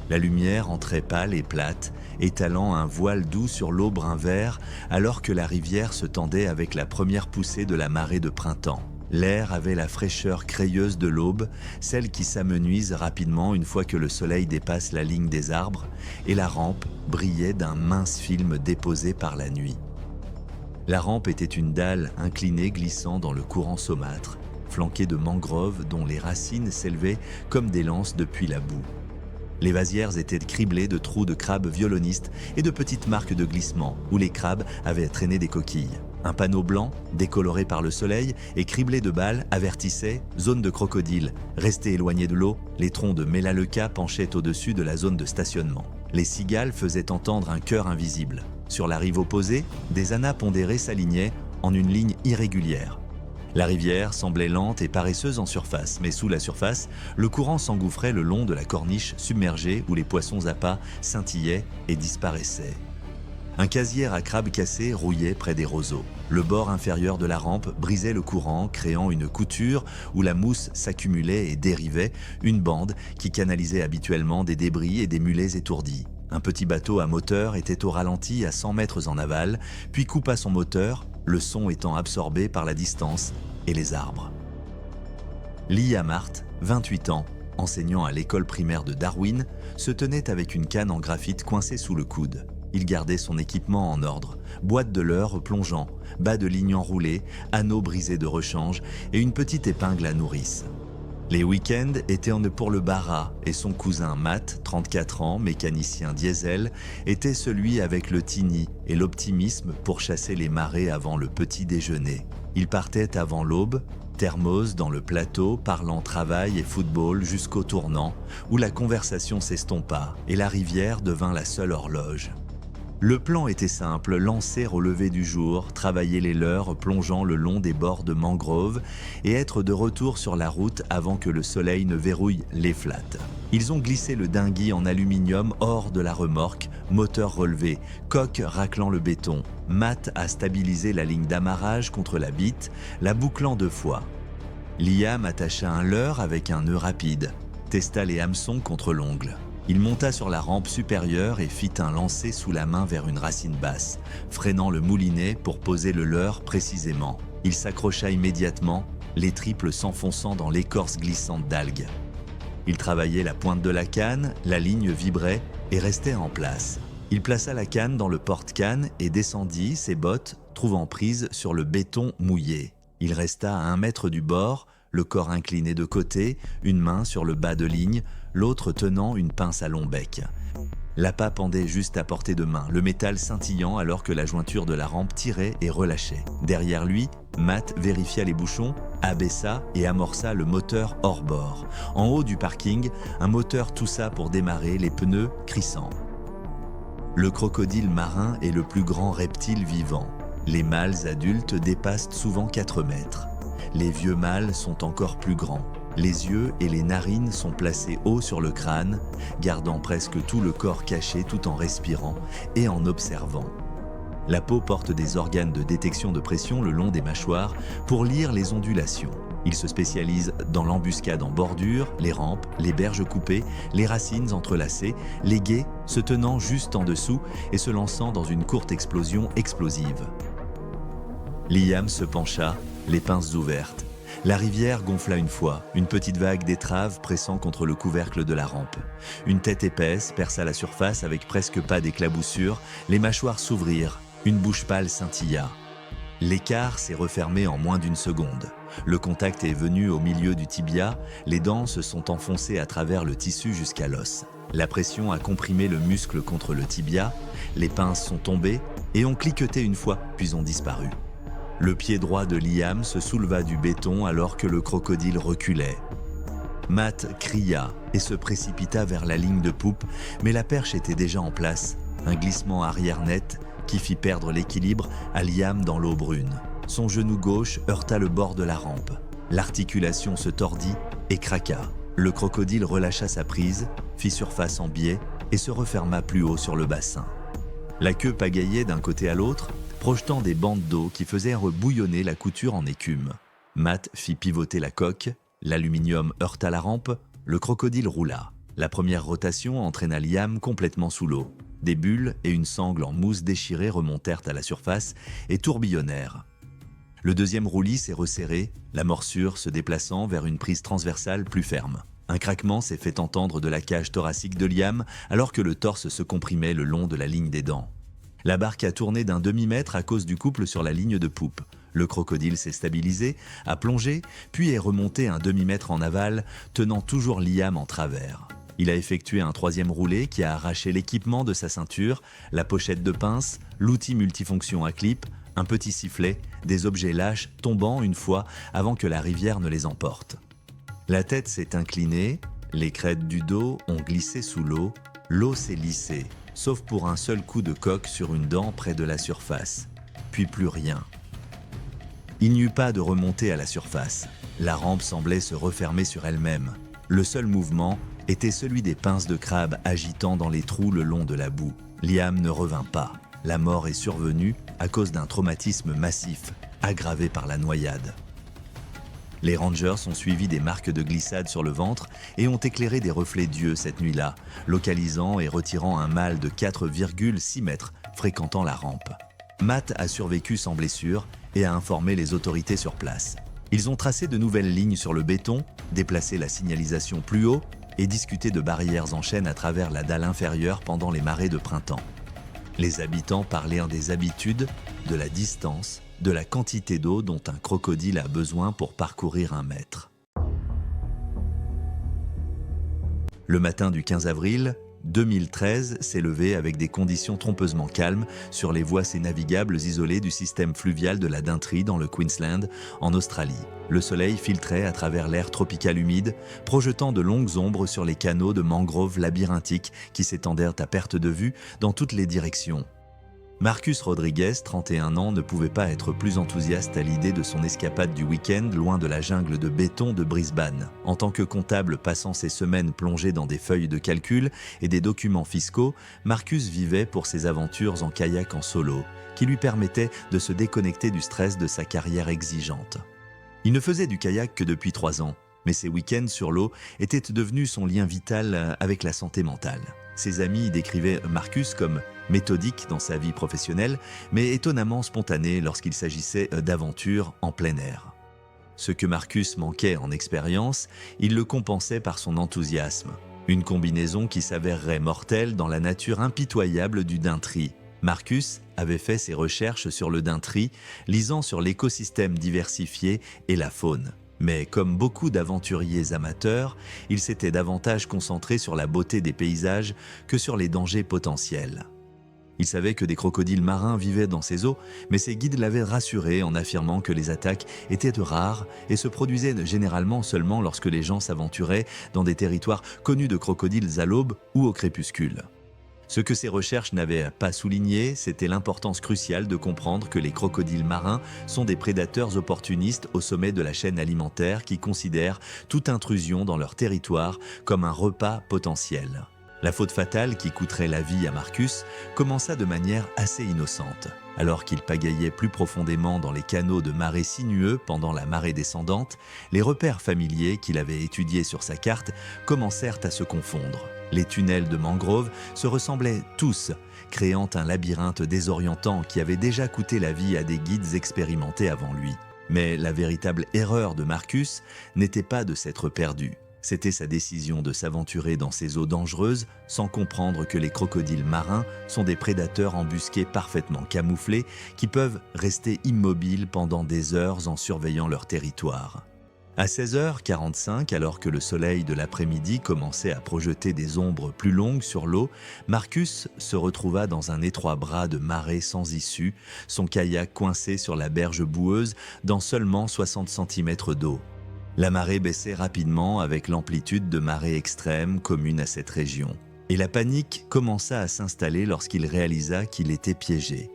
La lumière entrait pâle et plate, étalant un voile doux sur l'eau brun-vert alors que la rivière se tendait avec la première poussée de la marée de printemps. L'air avait la fraîcheur crayeuse de l'aube, celle qui s'amenuise rapidement une fois que le soleil dépasse la ligne des arbres, et la rampe brillait d'un mince film déposé par la nuit. La rampe était une dalle inclinée glissant dans le courant saumâtre, flanquée de mangroves dont les racines s'élevaient comme des lances depuis la boue. Les vasières étaient criblées de trous de crabes violonistes et de petites marques de glissement où les crabes avaient traîné des coquilles. Un panneau blanc, décoloré par le soleil et criblé de balles, avertissait « Zone de crocodile. Restez éloigné de l'eau ». Les troncs de Melaleuca penchaient au-dessus de la zone de stationnement. Les cigales faisaient entendre un chœur invisible. Sur la rive opposée, des anas pondérés s'alignaient en une ligne irrégulière. La rivière semblait lente et paresseuse en surface, mais sous la surface, le courant s'engouffrait le long de la corniche submergée où les poissons appâts scintillaient et disparaissaient. Un casier à crabes cassés rouillait près des roseaux. Le bord inférieur de la rampe brisait le courant, créant une couture où la mousse s'accumulait et dérivait, une bande qui canalisait habituellement des débris et des mulets étourdis. Un petit bateau à moteur était au ralenti à 100 mètres en aval, puis coupa son moteur, le son étant absorbé par la distance et les arbres. Liam Hart, 28 ans, enseignant à l'école primaire de Darwin, se tenait avec une canne en graphite coincée sous le coude. Il gardait son équipement en ordre, boîte de leurre plongeant, bas de ligne enroulés, anneaux brisés de rechange et une petite épingle à nourrice. Les week-ends étaient pour le Bara et son cousin Matt, 34 ans, mécanicien diesel, était celui avec le tini et l'optimisme pour chasser les marées avant le petit déjeuner. Il partait avant l'aube, thermos dans le plateau, parlant travail et football jusqu'au tournant, où la conversation s'estompa et la rivière devint la seule horloge. Le plan était simple, lancer au lever du jour, travailler les leurres plongeant le long des bords de mangroves et être de retour sur la route avant que le soleil ne verrouille les flattes. Ils ont glissé le dinghy en aluminium hors de la remorque, moteur relevé, coque raclant le béton. Matt a stabilisé la ligne d'amarrage contre la bite, la bouclant 2 fois. Liam attacha un leurre avec un nœud rapide, testa les hameçons contre l'ongle. Il monta sur la rampe supérieure et fit un lancer sous la main vers une racine basse, freinant le moulinet pour poser le leurre précisément. Il s'accrocha immédiatement, les triples s'enfonçant dans l'écorce glissante d'algues. Il travaillait la pointe de la canne, la ligne vibrait et restait en place. Il plaça la canne dans le porte-canne et descendit, ses bottes trouvant prise sur le béton mouillé. Il resta à 1 mètre du bord, le corps incliné de côté, une main sur le bas de ligne, l'autre tenant une pince à long bec. L'appât pendait juste à portée de main, le métal scintillant alors que la jointure de la rampe tirait et relâchait. Derrière lui, Matt vérifia les bouchons, abaissa et amorça le moteur hors bord. En haut du parking, un moteur toussa pour démarrer, les pneus crissant. Le crocodile marin est le plus grand reptile vivant. Les mâles adultes dépassent souvent 4 mètres. Les vieux mâles sont encore plus grands. Les yeux et les narines sont placés haut sur le crâne, gardant presque tout le corps caché tout en respirant et en observant. La peau porte des organes de détection de pression le long des mâchoires pour lire les ondulations. Il se spécialise dans l'embuscade en bordure, les rampes, les berges coupées, les racines entrelacées, les gués se tenant juste en dessous et se lançant dans une courte explosion explosive. Liam se pencha, les pinces ouvertes. La rivière gonfla une fois, une petite vague d'étrave pressant contre le couvercle de la rampe. Une tête épaisse perça la surface avec presque pas d'éclaboussure, les mâchoires s'ouvrirent, une bouche pâle scintilla. L'écart s'est refermé en moins d'1 seconde. Le contact est venu au milieu du tibia, les dents se sont enfoncées à travers le tissu jusqu'à l'os. La pression a comprimé le muscle contre le tibia, les pinces sont tombées et ont cliqueté une fois, puis ont disparu. Le pied droit de Liam se souleva du béton alors que le crocodile reculait. Matt cria et se précipita vers la ligne de poupe, mais la perche était déjà en place. Un glissement arrière net qui fit perdre l'équilibre à Liam dans l'eau brune. Son genou gauche heurta le bord de la rampe. L'articulation se tordit et craqua. Le crocodile relâcha sa prise, fit surface en biais et se referma plus haut sur le bassin. La queue pagaillait d'un côté à l'autre, projetant des bandes d'eau qui faisaient rebouillonner la couture en écume. Matt fit pivoter la coque, l'aluminium heurta la rampe, le crocodile roula. La première rotation entraîna Liam complètement sous l'eau. Des bulles et une sangle en mousse déchirée remontèrent à la surface et tourbillonnèrent. Le deuxième roulis s'est resserré, la morsure se déplaçant vers une prise transversale plus ferme. Un craquement s'est fait entendre de la cage thoracique de Liam alors que le torse se comprimait le long de la ligne des dents. La barque a tourné d'1/2 mètre à cause du couple sur la ligne de poupe. Le crocodile s'est stabilisé, a plongé, puis est remonté un demi-mètre en aval, tenant toujours Liam en travers. Il a effectué un troisième roulé qui a arraché l'équipement de sa ceinture, la pochette de pince, l'outil multifonction à clip, un petit sifflet, des objets lâches tombant une fois avant que la rivière ne les emporte. La tête s'est inclinée, les crêtes du dos ont glissé sous l'eau s'est lissée, sauf pour un seul coup de coque sur une dent près de la surface. Puis plus rien. Il n'y eut pas de remontée à la surface. La rampe semblait se refermer sur elle-même. Le seul mouvement était celui des pinces de crabe agitant dans les trous le long de la boue. Liam ne revint pas. La mort est survenue à cause d'un traumatisme massif, aggravé par la noyade. Les rangers ont suivi des marques de glissade sur le ventre et ont éclairé des reflets d'yeux cette nuit-là, localisant et retirant un mâle de 4,6 mètres fréquentant la rampe. Matt a survécu sans blessure et a informé les autorités sur place. Ils ont tracé de nouvelles lignes sur le béton, déplacé la signalisation plus haut et discuté de barrières en chaîne à travers la dalle inférieure pendant les marées de printemps. Les habitants parlèrent des habitudes, de la distance, de la quantité d'eau dont un crocodile a besoin pour parcourir 1 mètre. Le matin du 15 avril 2013 s'est levé avec des conditions trompeusement calmes sur les voies navigables isolées du système fluvial de la Daintree dans le Queensland, en Australie. Le soleil filtrait à travers l'air tropical humide, projetant de longues ombres sur les canaux de mangroves labyrinthiques qui s'étendèrent à perte de vue dans toutes les directions. Marcus Rodriguez, 31 ans, ne pouvait pas être plus enthousiaste à l'idée de son escapade du week-end loin de la jungle de béton de Brisbane. En tant que comptable passant ses semaines plongé dans des feuilles de calcul et des documents fiscaux, Marcus vivait pour ses aventures en kayak en solo, qui lui permettaient de se déconnecter du stress de sa carrière exigeante. Il ne faisait du kayak que depuis 3 ans, mais ses week-ends sur l'eau étaient devenus son lien vital avec la santé mentale. Ses amis décrivaient Marcus comme méthodique dans sa vie professionnelle, mais étonnamment spontané lorsqu'il s'agissait d'aventures en plein air. Ce que Marcus manquait en expérience, il le compensait par son enthousiasme. Une combinaison qui s'avérerait mortelle dans la nature impitoyable du Daintree. Marcus avait fait ses recherches sur le Daintree, lisant sur l'écosystème diversifié et la faune. Mais comme beaucoup d'aventuriers amateurs, il s'était davantage concentré sur la beauté des paysages que sur les dangers potentiels. Il savait que des crocodiles marins vivaient dans ces eaux, mais ses guides l'avaient rassuré en affirmant que les attaques étaient rares et se produisaient généralement seulement lorsque les gens s'aventuraient dans des territoires connus de crocodiles à l'aube ou au crépuscule. Ce que ces recherches n'avaient pas souligné, c'était l'importance cruciale de comprendre que les crocodiles marins sont des prédateurs opportunistes au sommet de la chaîne alimentaire qui considèrent toute intrusion dans leur territoire comme un repas potentiel. La faute fatale qui coûterait la vie à Marcus commença de manière assez innocente. Alors qu'il pagaillait plus profondément dans les canaux de marée sinueux pendant la marée descendante, les repères familiers qu'il avait étudiés sur sa carte commencèrent à se confondre. Les tunnels de mangrove se ressemblaient tous, créant un labyrinthe désorientant qui avait déjà coûté la vie à des guides expérimentés avant lui. Mais la véritable erreur de Marcus n'était pas de s'être perdu. C'était sa décision de s'aventurer dans ces eaux dangereuses sans comprendre que les crocodiles marins sont des prédateurs embusqués parfaitement camouflés qui peuvent rester immobiles pendant des heures en surveillant leur territoire. À 16h45, alors que le soleil de l'après-midi commençait à projeter des ombres plus longues sur l'eau, Marcus se retrouva dans un étroit bras de marée sans issue, son kayak coincé sur la berge boueuse dans seulement 60 cm d'eau. La marée baissait rapidement avec l'amplitude de marée extrême commune à cette région. Et la panique commença à s'installer lorsqu'il réalisa qu'il était piégé.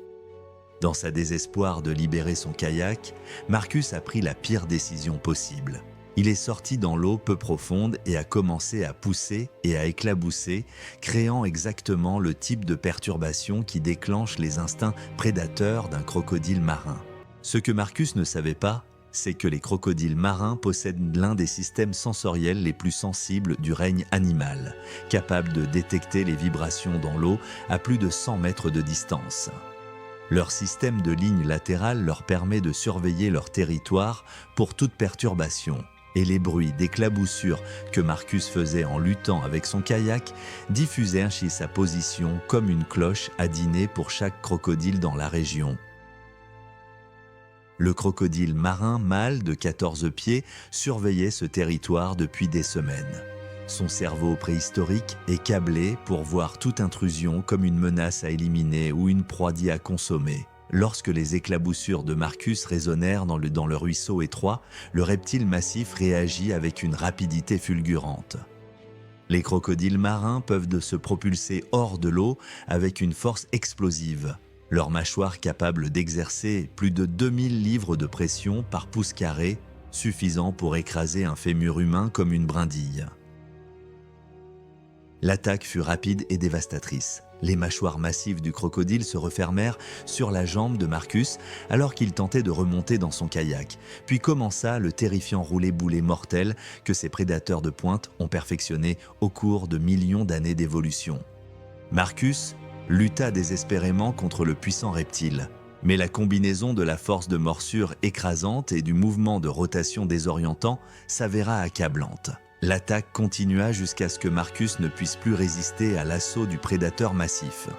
Dans sa désespoir de libérer son kayak, Marcus a pris la pire décision possible. Il est sorti dans l'eau peu profonde et a commencé à pousser et à éclabousser, créant exactement le type de perturbation qui déclenche les instincts prédateurs d'un crocodile marin. Ce que Marcus ne savait pas, c'est que les crocodiles marins possèdent l'un des systèmes sensoriels les plus sensibles du règne animal, capable de détecter les vibrations dans l'eau à plus de 100 mètres de distance. Leur système de lignes latérales leur permet de surveiller leur territoire pour toute perturbation, et les bruits d'éclaboussure que Marcus faisait en luttant avec son kayak diffusaient ainsi sa position comme une cloche à dîner pour chaque crocodile dans la région. Le crocodile marin mâle de 14 pieds surveillait ce territoire depuis des semaines. Son cerveau préhistorique est câblé pour voir toute intrusion comme une menace à éliminer ou une proie à consommer. Lorsque les éclaboussures de Marcus résonnèrent dans le ruisseau étroit, le reptile massif réagit avec une rapidité fulgurante. Les crocodiles marins peuvent se propulser hors de l'eau avec une force explosive. Leur mâchoire capable d'exercer plus de 2000 livres de pression par pouce carré, suffisant pour écraser un fémur humain comme une brindille. L'attaque fut rapide et dévastatrice. Les mâchoires massives du crocodile se refermèrent sur la jambe de Marcus alors qu'il tentait de remonter dans son kayak, puis commença le terrifiant roulé-boulé mortel que ces prédateurs de pointe ont perfectionné au cours de millions d'années d'évolution. Marcus lutta désespérément contre le puissant reptile, mais la combinaison de la force de morsure écrasante et du mouvement de rotation désorientant s'avéra accablante. L'attaque continua jusqu'à ce que Marcus ne puisse plus résister à l'assaut du prédateur massif.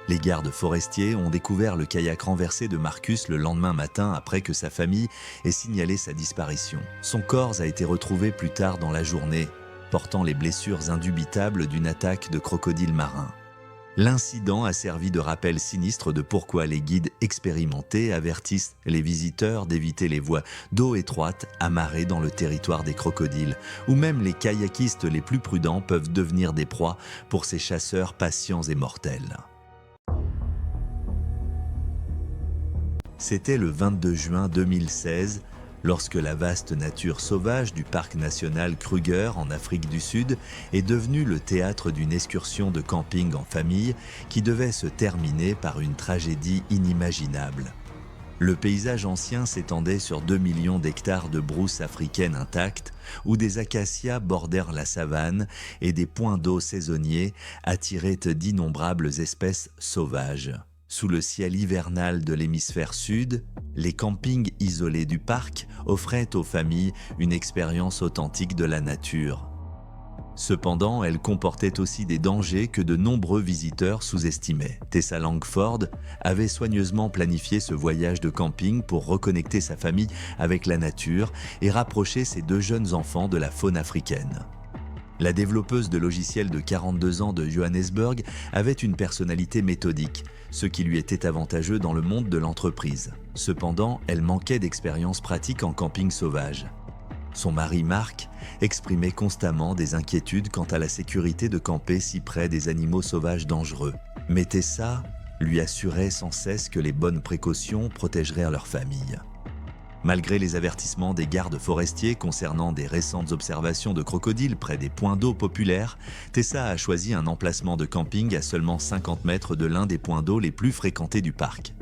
Les gardes forestiers ont découvert le kayak renversé de Marcus le lendemain matin après que sa famille ait signalé sa disparition. Son corps a été retrouvé plus tard dans la journée, portant les blessures indubitables d'une attaque de crocodile marin. L'incident a servi de rappel sinistre de pourquoi les guides expérimentés avertissent les visiteurs d'éviter les voies d'eau étroites amarrées dans le territoire des crocodiles, où même les kayakistes les plus prudents peuvent devenir des proies pour ces chasseurs patients et mortels. C'était le 22 juin 2016, lorsque la vaste nature sauvage du parc national Kruger en Afrique du Sud est devenue le théâtre d'une excursion de camping en famille qui devait se terminer par une tragédie inimaginable. Le paysage ancien s'étendait sur 2 millions d'hectares de brousse africaine intacte, où des acacias bordèrent la savane et des points d'eau saisonniers attiraient d'innombrables espèces sauvages. Sous le ciel hivernal de l'hémisphère sud, les campings isolés du parc offraient aux familles une expérience authentique de la nature. Cependant, elle comportait aussi des dangers que de nombreux visiteurs sous-estimaient. Tessa Langford avait soigneusement planifié ce voyage de camping pour reconnecter sa famille avec la nature et rapprocher ses 2 jeunes enfants de la faune africaine. La développeuse de logiciels de 42 ans de Johannesburg avait une personnalité méthodique, ce qui lui était avantageux dans le monde de l'entreprise. Cependant, elle manquait d'expérience pratique en camping sauvage. Son mari Mark exprimait constamment des inquiétudes quant à la sécurité de camper si près des animaux sauvages dangereux. Mais Tessa lui assurait sans cesse que les bonnes précautions protégeraient leur famille. Malgré les avertissements des gardes forestiers concernant des récentes observations de crocodiles près des points d'eau populaires, Tessa a choisi un emplacement de camping à seulement 50 mètres de l'un des points d'eau les plus fréquentés du parc.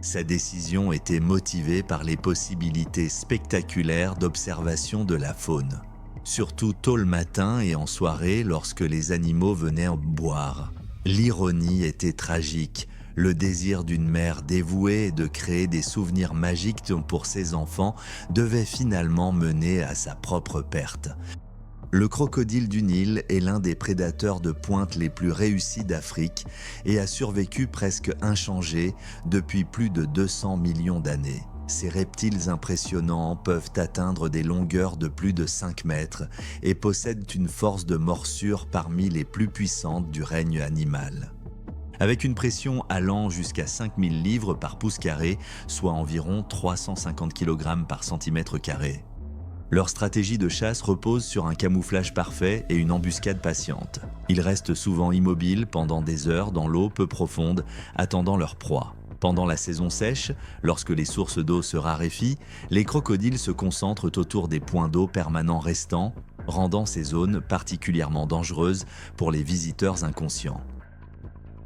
Sa décision était motivée par les possibilités spectaculaires d'observation de la faune, surtout tôt le matin et en soirée lorsque les animaux venaient en boire. L'ironie était tragique. Le désir d'une mère dévouée de créer des souvenirs magiques pour ses enfants devait finalement mener à sa propre perte. Le crocodile du Nil est l'un des prédateurs de pointe les plus réussis d'Afrique et a survécu presque inchangé depuis plus de 200 millions d'années. Ces reptiles impressionnants peuvent atteindre des longueurs de plus de 5 mètres et possèdent une force de morsure parmi les plus puissantes du règne animal. Avec une pression allant jusqu'à 5000 livres par pouce carré, soit environ 350 kg par centimètre carré. Leur stratégie de chasse repose sur un camouflage parfait et une embuscade patiente. Ils restent souvent immobiles pendant des heures dans l'eau peu profonde, attendant leur proie. Pendant la saison sèche, lorsque les sources d'eau se raréfient, les crocodiles se concentrent autour des points d'eau permanents restants, rendant ces zones particulièrement dangereuses pour les visiteurs inconscients.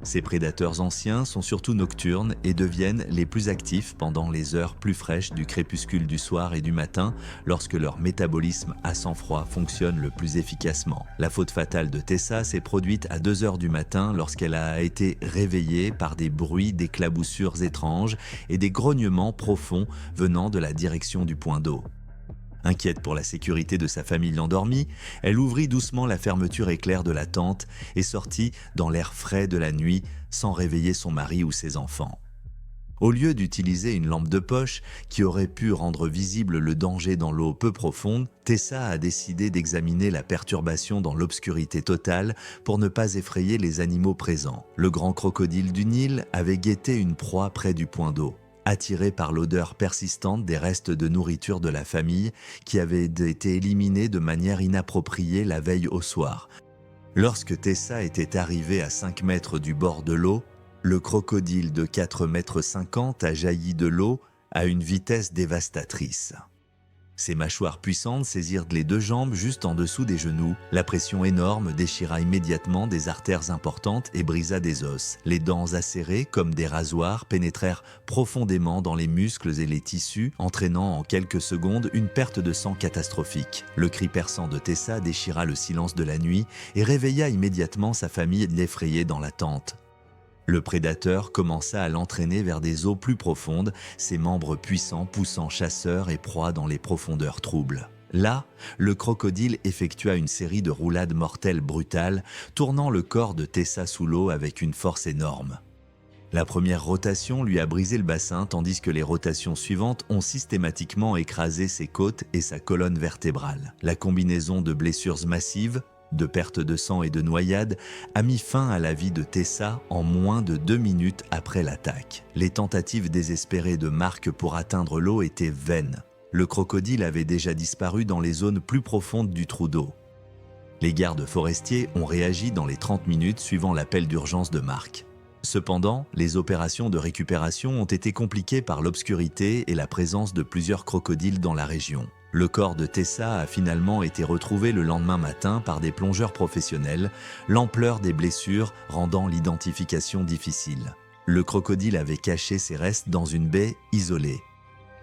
Ces prédateurs anciens sont surtout nocturnes et deviennent les plus actifs pendant les heures plus fraîches du crépuscule du soir et du matin lorsque leur métabolisme à sang-froid fonctionne le plus efficacement. La faute fatale de Tessa s'est produite à 2 heures du matin lorsqu'elle a été réveillée par des bruits d'éclaboussures étranges et des grognements profonds venant de la direction du point d'eau. Inquiète pour la sécurité de sa famille endormie, elle ouvrit doucement la fermeture éclair de la tente et sortit dans l'air frais de la nuit sans réveiller son mari ou ses enfants. Au lieu d'utiliser une lampe de poche qui aurait pu rendre visible le danger dans l'eau peu profonde, Tessa a décidé d'examiner la perturbation dans l'obscurité totale pour ne pas effrayer les animaux présents. Le grand crocodile du Nil avait guetté une proie près du point d'eau, attiré par l'odeur persistante des restes de nourriture de la famille qui avaient été éliminés de manière inappropriée la veille au soir. Lorsque Tessa était arrivée à 5 mètres du bord de l'eau, le crocodile de 4,50 m a jailli de l'eau à une vitesse dévastatrice. Ses mâchoires puissantes saisirent les 2 jambes juste en dessous des genoux. La pression énorme déchira immédiatement des artères importantes et brisa des os. Les dents acérées, comme des rasoirs, pénétrèrent profondément dans les muscles et les tissus, entraînant en quelques secondes une perte de sang catastrophique. Le cri perçant de Tessa déchira le silence de la nuit et réveilla immédiatement sa famille effrayée dans la tente. Le prédateur commença à l'entraîner vers des eaux plus profondes, ses membres puissants poussant chasseurs et proies dans les profondeurs troubles. Là, le crocodile effectua une série de roulades mortelles brutales, tournant le corps de Tessa sous l'eau avec une force énorme. La première rotation lui a brisé le bassin, tandis que les rotations suivantes ont systématiquement écrasé ses côtes et sa colonne vertébrale. La combinaison de blessures massives, de perte de sang et de noyade, a mis fin à la vie de Tessa en moins de 2 minutes après l'attaque. Les tentatives désespérées de Mark pour atteindre l'eau étaient vaines. Le crocodile avait déjà disparu dans les zones plus profondes du trou d'eau. Les gardes forestiers ont réagi dans les 30 minutes suivant l'appel d'urgence de Mark. Cependant, les opérations de récupération ont été compliquées par l'obscurité et la présence de plusieurs crocodiles dans la région. Le corps de Tessa a finalement été retrouvé le lendemain matin par des plongeurs professionnels, l'ampleur des blessures rendant l'identification difficile. Le crocodile avait caché ses restes dans une baie isolée.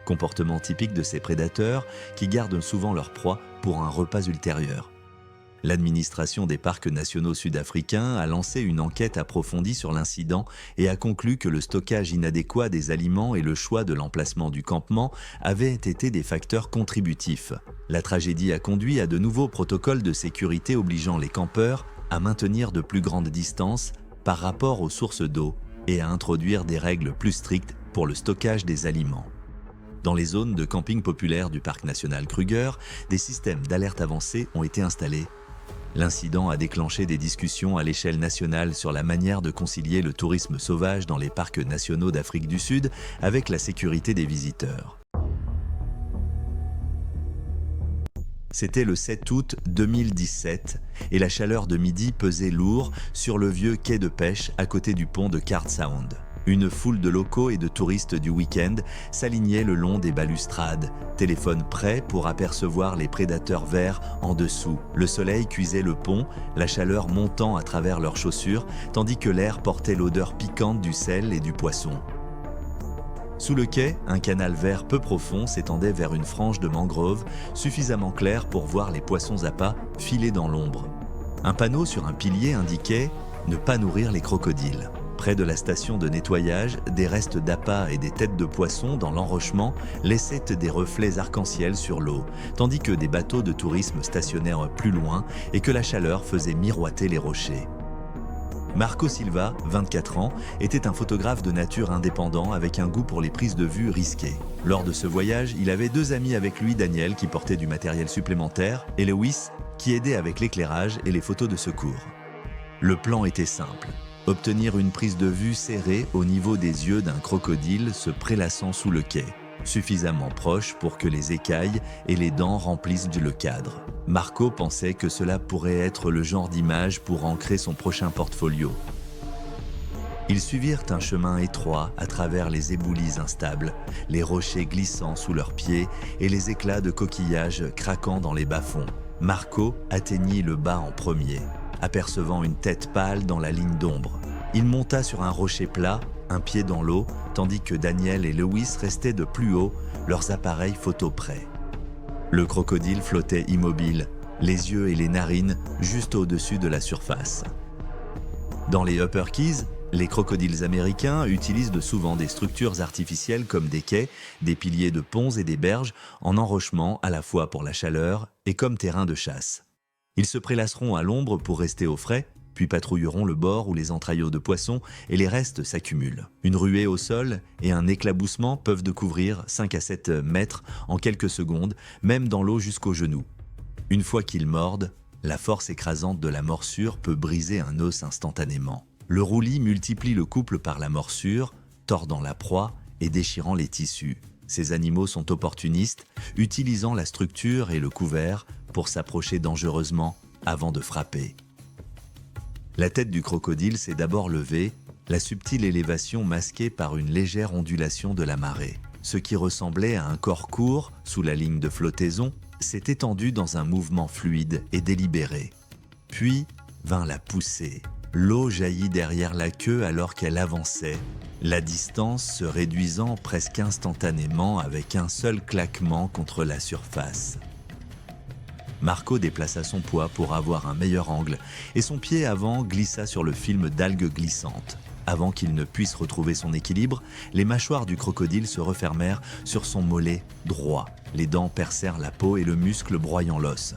Comportement typique de ces prédateurs qui gardent souvent leur proie pour un repas ultérieur. L'administration des parcs nationaux sud-africains a lancé une enquête approfondie sur l'incident et a conclu que le stockage inadéquat des aliments et le choix de l'emplacement du campement avaient été des facteurs contributifs. La tragédie a conduit à de nouveaux protocoles de sécurité obligeant les campeurs à maintenir de plus grandes distances par rapport aux sources d'eau et à introduire des règles plus strictes pour le stockage des aliments. Dans les zones de camping populaires du parc national Kruger, des systèmes d'alerte avancés ont été installés. L'incident a déclenché des discussions à l'échelle nationale sur la manière de concilier le tourisme sauvage dans les parcs nationaux d'Afrique du Sud avec la sécurité des visiteurs. C'était le 7 août 2017 et la chaleur de midi pesait lourd sur le vieux quai de pêche à côté du pont de Card Sound. Une foule de locaux et de touristes du week-end s'alignait le long des balustrades, téléphone prêt pour apercevoir les prédateurs verts en dessous. Le soleil cuisait le pont, la chaleur montant à travers leurs chaussures, tandis que l'air portait l'odeur piquante du sel et du poisson. Sous le quai, un canal vert peu profond s'étendait vers une frange de mangroves suffisamment claire pour voir les poissons appâts filer dans l'ombre. Un panneau sur un pilier indiquait « Ne pas nourrir les crocodiles ». Près de la station de nettoyage, des restes d'appâts et des têtes de poissons dans l'enrochement laissaient des reflets arc-en-ciel sur l'eau, tandis que des bateaux de tourisme stationnèrent plus loin et que la chaleur faisait miroiter les rochers. Marco Silva, 24 ans, était un photographe de nature indépendant avec un goût pour les prises de vue risquées. Lors de ce voyage, il avait 2 amis avec lui, Daniel qui portait du matériel supplémentaire et Lewis qui aidait avec l'éclairage et les photos de secours. Le plan était simple. Obtenir une prise de vue serrée au niveau des yeux d'un crocodile se prélassant sous le quai, suffisamment proche pour que les écailles et les dents remplissent le cadre. Marco pensait que cela pourrait être le genre d'image pour ancrer son prochain portfolio. Ils suivirent un chemin étroit à travers les éboulis instables, les rochers glissant sous leurs pieds et les éclats de coquillages craquant dans les bas-fonds. Marco atteignit le bas en premier, apercevant une tête pâle dans la ligne d'ombre. Il monta sur un rocher plat, un pied dans l'eau, tandis que Daniel et Lewis restaient de plus haut, leurs appareils photo prêts. Le crocodile flottait immobile, les yeux et les narines juste au-dessus de la surface. Dans les Upper Keys, les crocodiles américains utilisent souvent des structures artificielles comme des quais, des piliers de ponts et des berges en enrochement à la fois pour la chaleur et comme terrain de chasse. Ils se prélasseront à l'ombre pour rester au frais, puis patrouilleront le bord ou les entraillots de poisson et les restes s'accumulent. Une ruée au sol et un éclaboussement peuvent de couvrir 5 à 7 mètres en quelques secondes, même dans l'eau jusqu'aux genoux. Une fois qu'ils mordent, la force écrasante de la morsure peut briser un os instantanément. Le roulis multiplie le couple par la morsure, tordant la proie et déchirant les tissus. Ces animaux sont opportunistes, utilisant la structure et le couvert pour s'approcher dangereusement avant de frapper. La tête du crocodile s'est d'abord levée, la subtile élévation masquée par une légère ondulation de la marée. Ce qui ressemblait à un corps court, sous la ligne de flottaison, s'est étendu dans un mouvement fluide et délibéré. Puis vint la poussée. L'eau jaillit derrière la queue alors qu'elle avançait, la distance se réduisant presque instantanément avec un seul claquement contre la surface. Marco déplaça son poids pour avoir un meilleur angle et son pied avant glissa sur le film d'algues glissantes. Avant qu'il ne puisse retrouver son équilibre, les mâchoires du crocodile se refermèrent sur son mollet droit. Les dents percèrent la peau et le muscle broyant l'os.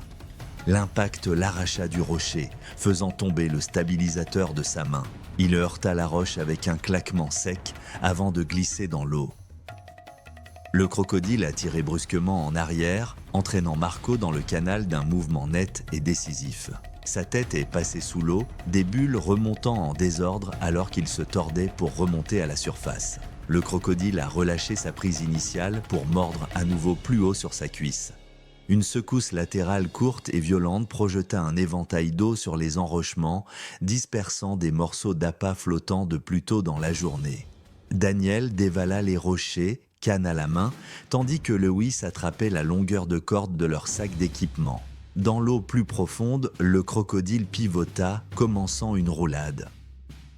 L'impact l'arracha du rocher, faisant tomber le stabilisateur de sa main. Il heurta la roche avec un claquement sec avant de glisser dans l'eau. Le crocodile a tiré brusquement en arrière, entraînant Marco dans le canal d'un mouvement net et décisif. Sa tête est passée sous l'eau, des bulles remontant en désordre alors qu'il se tordait pour remonter à la surface. Le crocodile a relâché sa prise initiale pour mordre à nouveau plus haut sur sa cuisse. Une secousse latérale courte et violente projeta un éventail d'eau sur les enrochements, dispersant des morceaux d'appât flottants de plus tôt dans la journée. Daniel dévala les rochers, canne à la main, tandis que Lewis attrapait la longueur de corde de leur sac d'équipement. Dans l'eau plus profonde, le crocodile pivota, commençant une roulade.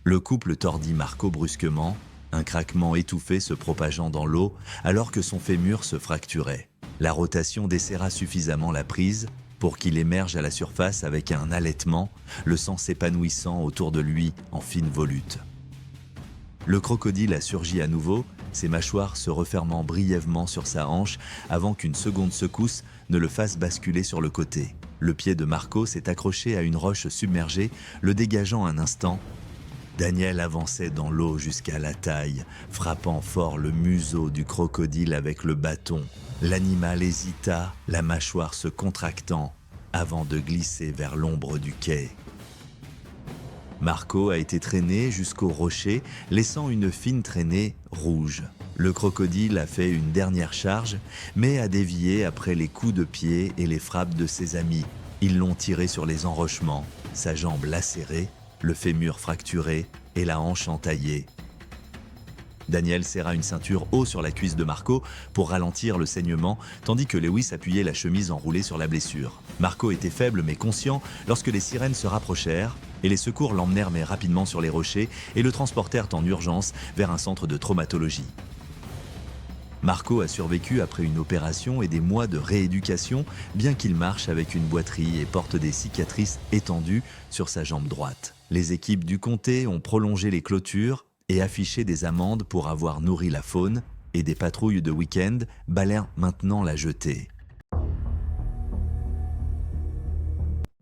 Le couple tordit Marco brusquement, un craquement étouffé se propageant dans l'eau alors que son fémur se fracturait. La rotation desserra suffisamment la prise pour qu'il émerge à la surface avec un halètement, le sang s'épanouissant autour de lui en fines volutes. Le crocodile a surgi à nouveau, ses mâchoires se refermant brièvement sur sa hanche avant qu'une seconde secousse ne le fasse basculer sur le côté. Le pied de Marco s'est accroché à une roche submergée, le dégageant un instant. Daniel avançait dans l'eau jusqu'à la taille, frappant fort le museau du crocodile avec le bâton. L'animal hésita, la mâchoire se contractant, avant de glisser vers l'ombre du quai. Marco a été traîné jusqu'au rocher, laissant une fine traînée rouge. Le crocodile a fait une dernière charge, mais a dévié après les coups de pied et les frappes de ses amis. Ils l'ont tiré sur les enrochements, sa jambe lacérée, le fémur fracturé et la hanche entaillée. Daniel serra une ceinture haut sur la cuisse de Marco pour ralentir le saignement, tandis que Lewis appuyait la chemise enroulée sur la blessure. Marco était faible mais conscient lorsque les sirènes se rapprochèrent et les secours l'emmenèrent mais rapidement sur les rochers et le transportèrent en urgence vers un centre de traumatologie. Marco a survécu après une opération et des mois de rééducation, bien qu'il marche avec une boiterie et porte des cicatrices étendues sur sa jambe droite. Les équipes du comté ont prolongé les clôtures et affiché des amendes pour avoir nourri la faune, et des patrouilles de week-end balèrent maintenant la jetée.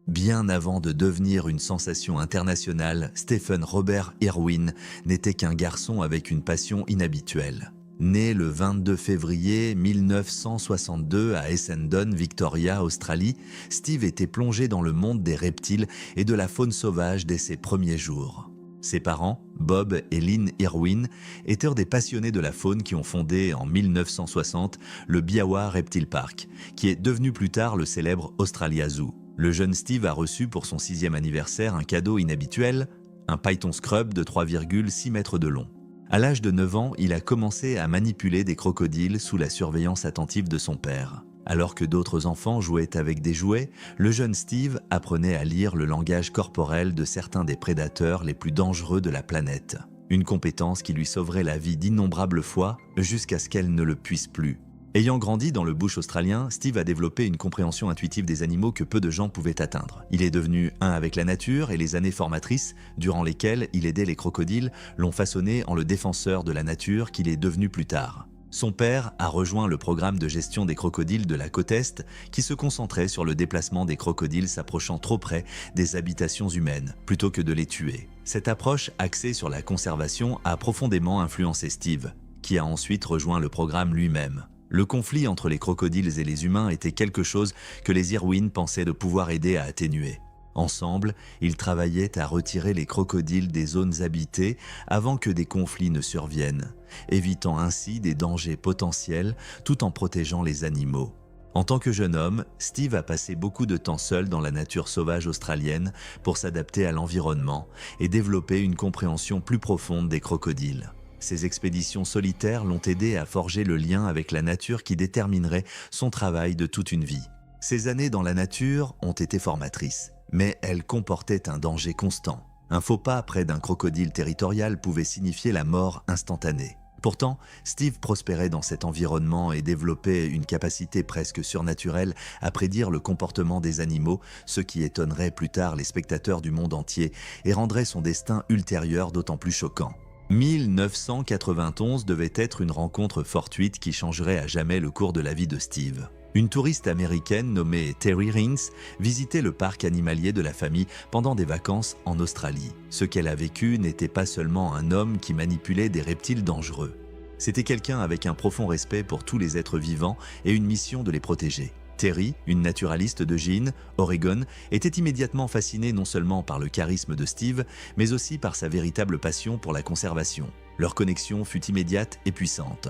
Bien avant de devenir une sensation internationale, Stephen Robert Irwin n'était qu'un garçon avec une passion inhabituelle. Né le 22 février 1962 à Essendon, Victoria, Australie, Steve était plongé dans le monde des reptiles et de la faune sauvage dès ses premiers jours. Ses parents, Bob et Lynn Irwin, étaient des passionnés de la faune qui ont fondé en 1960 le Biawa Reptile Park, qui est devenu plus tard le célèbre Australia Zoo. Le jeune Steve a reçu pour son 6e anniversaire un cadeau inhabituel, un python scrub de 3,6 mètres de long. À l'âge de 9 ans, il a commencé à manipuler des crocodiles sous la surveillance attentive de son père. Alors que d'autres enfants jouaient avec des jouets, le jeune Steve apprenait à lire le langage corporel de certains des prédateurs les plus dangereux de la planète. Une compétence qui lui sauverait la vie d'innombrables fois jusqu'à ce qu'elle ne le puisse plus. Ayant grandi dans le bush australien, Steve a développé une compréhension intuitive des animaux que peu de gens pouvaient atteindre. Il est devenu un avec la nature et les années formatrices, durant lesquelles il aidait les crocodiles, l'ont façonné en le défenseur de la nature qu'il est devenu plus tard. Son père a rejoint le programme de gestion des crocodiles de la côte Est qui se concentrait sur le déplacement des crocodiles s'approchant trop près des habitations humaines, plutôt que de les tuer. Cette approche axée sur la conservation a profondément influencé Steve, qui a ensuite rejoint le programme lui-même. Le conflit entre les crocodiles et les humains était quelque chose que les Irwin pensaient de pouvoir aider à atténuer. Ensemble, ils travaillaient à retirer les crocodiles des zones habitées avant que des conflits ne surviennent, évitant ainsi des dangers potentiels tout en protégeant les animaux. En tant que jeune homme, Steve a passé beaucoup de temps seul dans la nature sauvage australienne pour s'adapter à l'environnement et développer une compréhension plus profonde des crocodiles. Ces expéditions solitaires l'ont aidé à forger le lien avec la nature qui déterminerait son travail de toute une vie. Ces années dans la nature ont été formatrices, mais elles comportaient un danger constant. Un faux pas près d'un crocodile territorial pouvait signifier la mort instantanée. Pourtant, Steve prospérait dans cet environnement et développait une capacité presque surnaturelle à prédire le comportement des animaux, ce qui étonnerait plus tard les spectateurs du monde entier et rendrait son destin ultérieur d'autant plus choquant. 1991 devait être une rencontre fortuite qui changerait à jamais le cours de la vie de Steve. Une touriste américaine nommée Terry Rings visitait le parc animalier de la famille pendant des vacances en Australie. Ce qu'elle a vécu n'était pas seulement un homme qui manipulait des reptiles dangereux. C'était quelqu'un avec un profond respect pour tous les êtres vivants et une mission de les protéger. Terry, une naturaliste de Jean, Oregon, était immédiatement fascinée non seulement par le charisme de Steve, mais aussi par sa véritable passion pour la conservation. Leur connexion fut immédiate et puissante.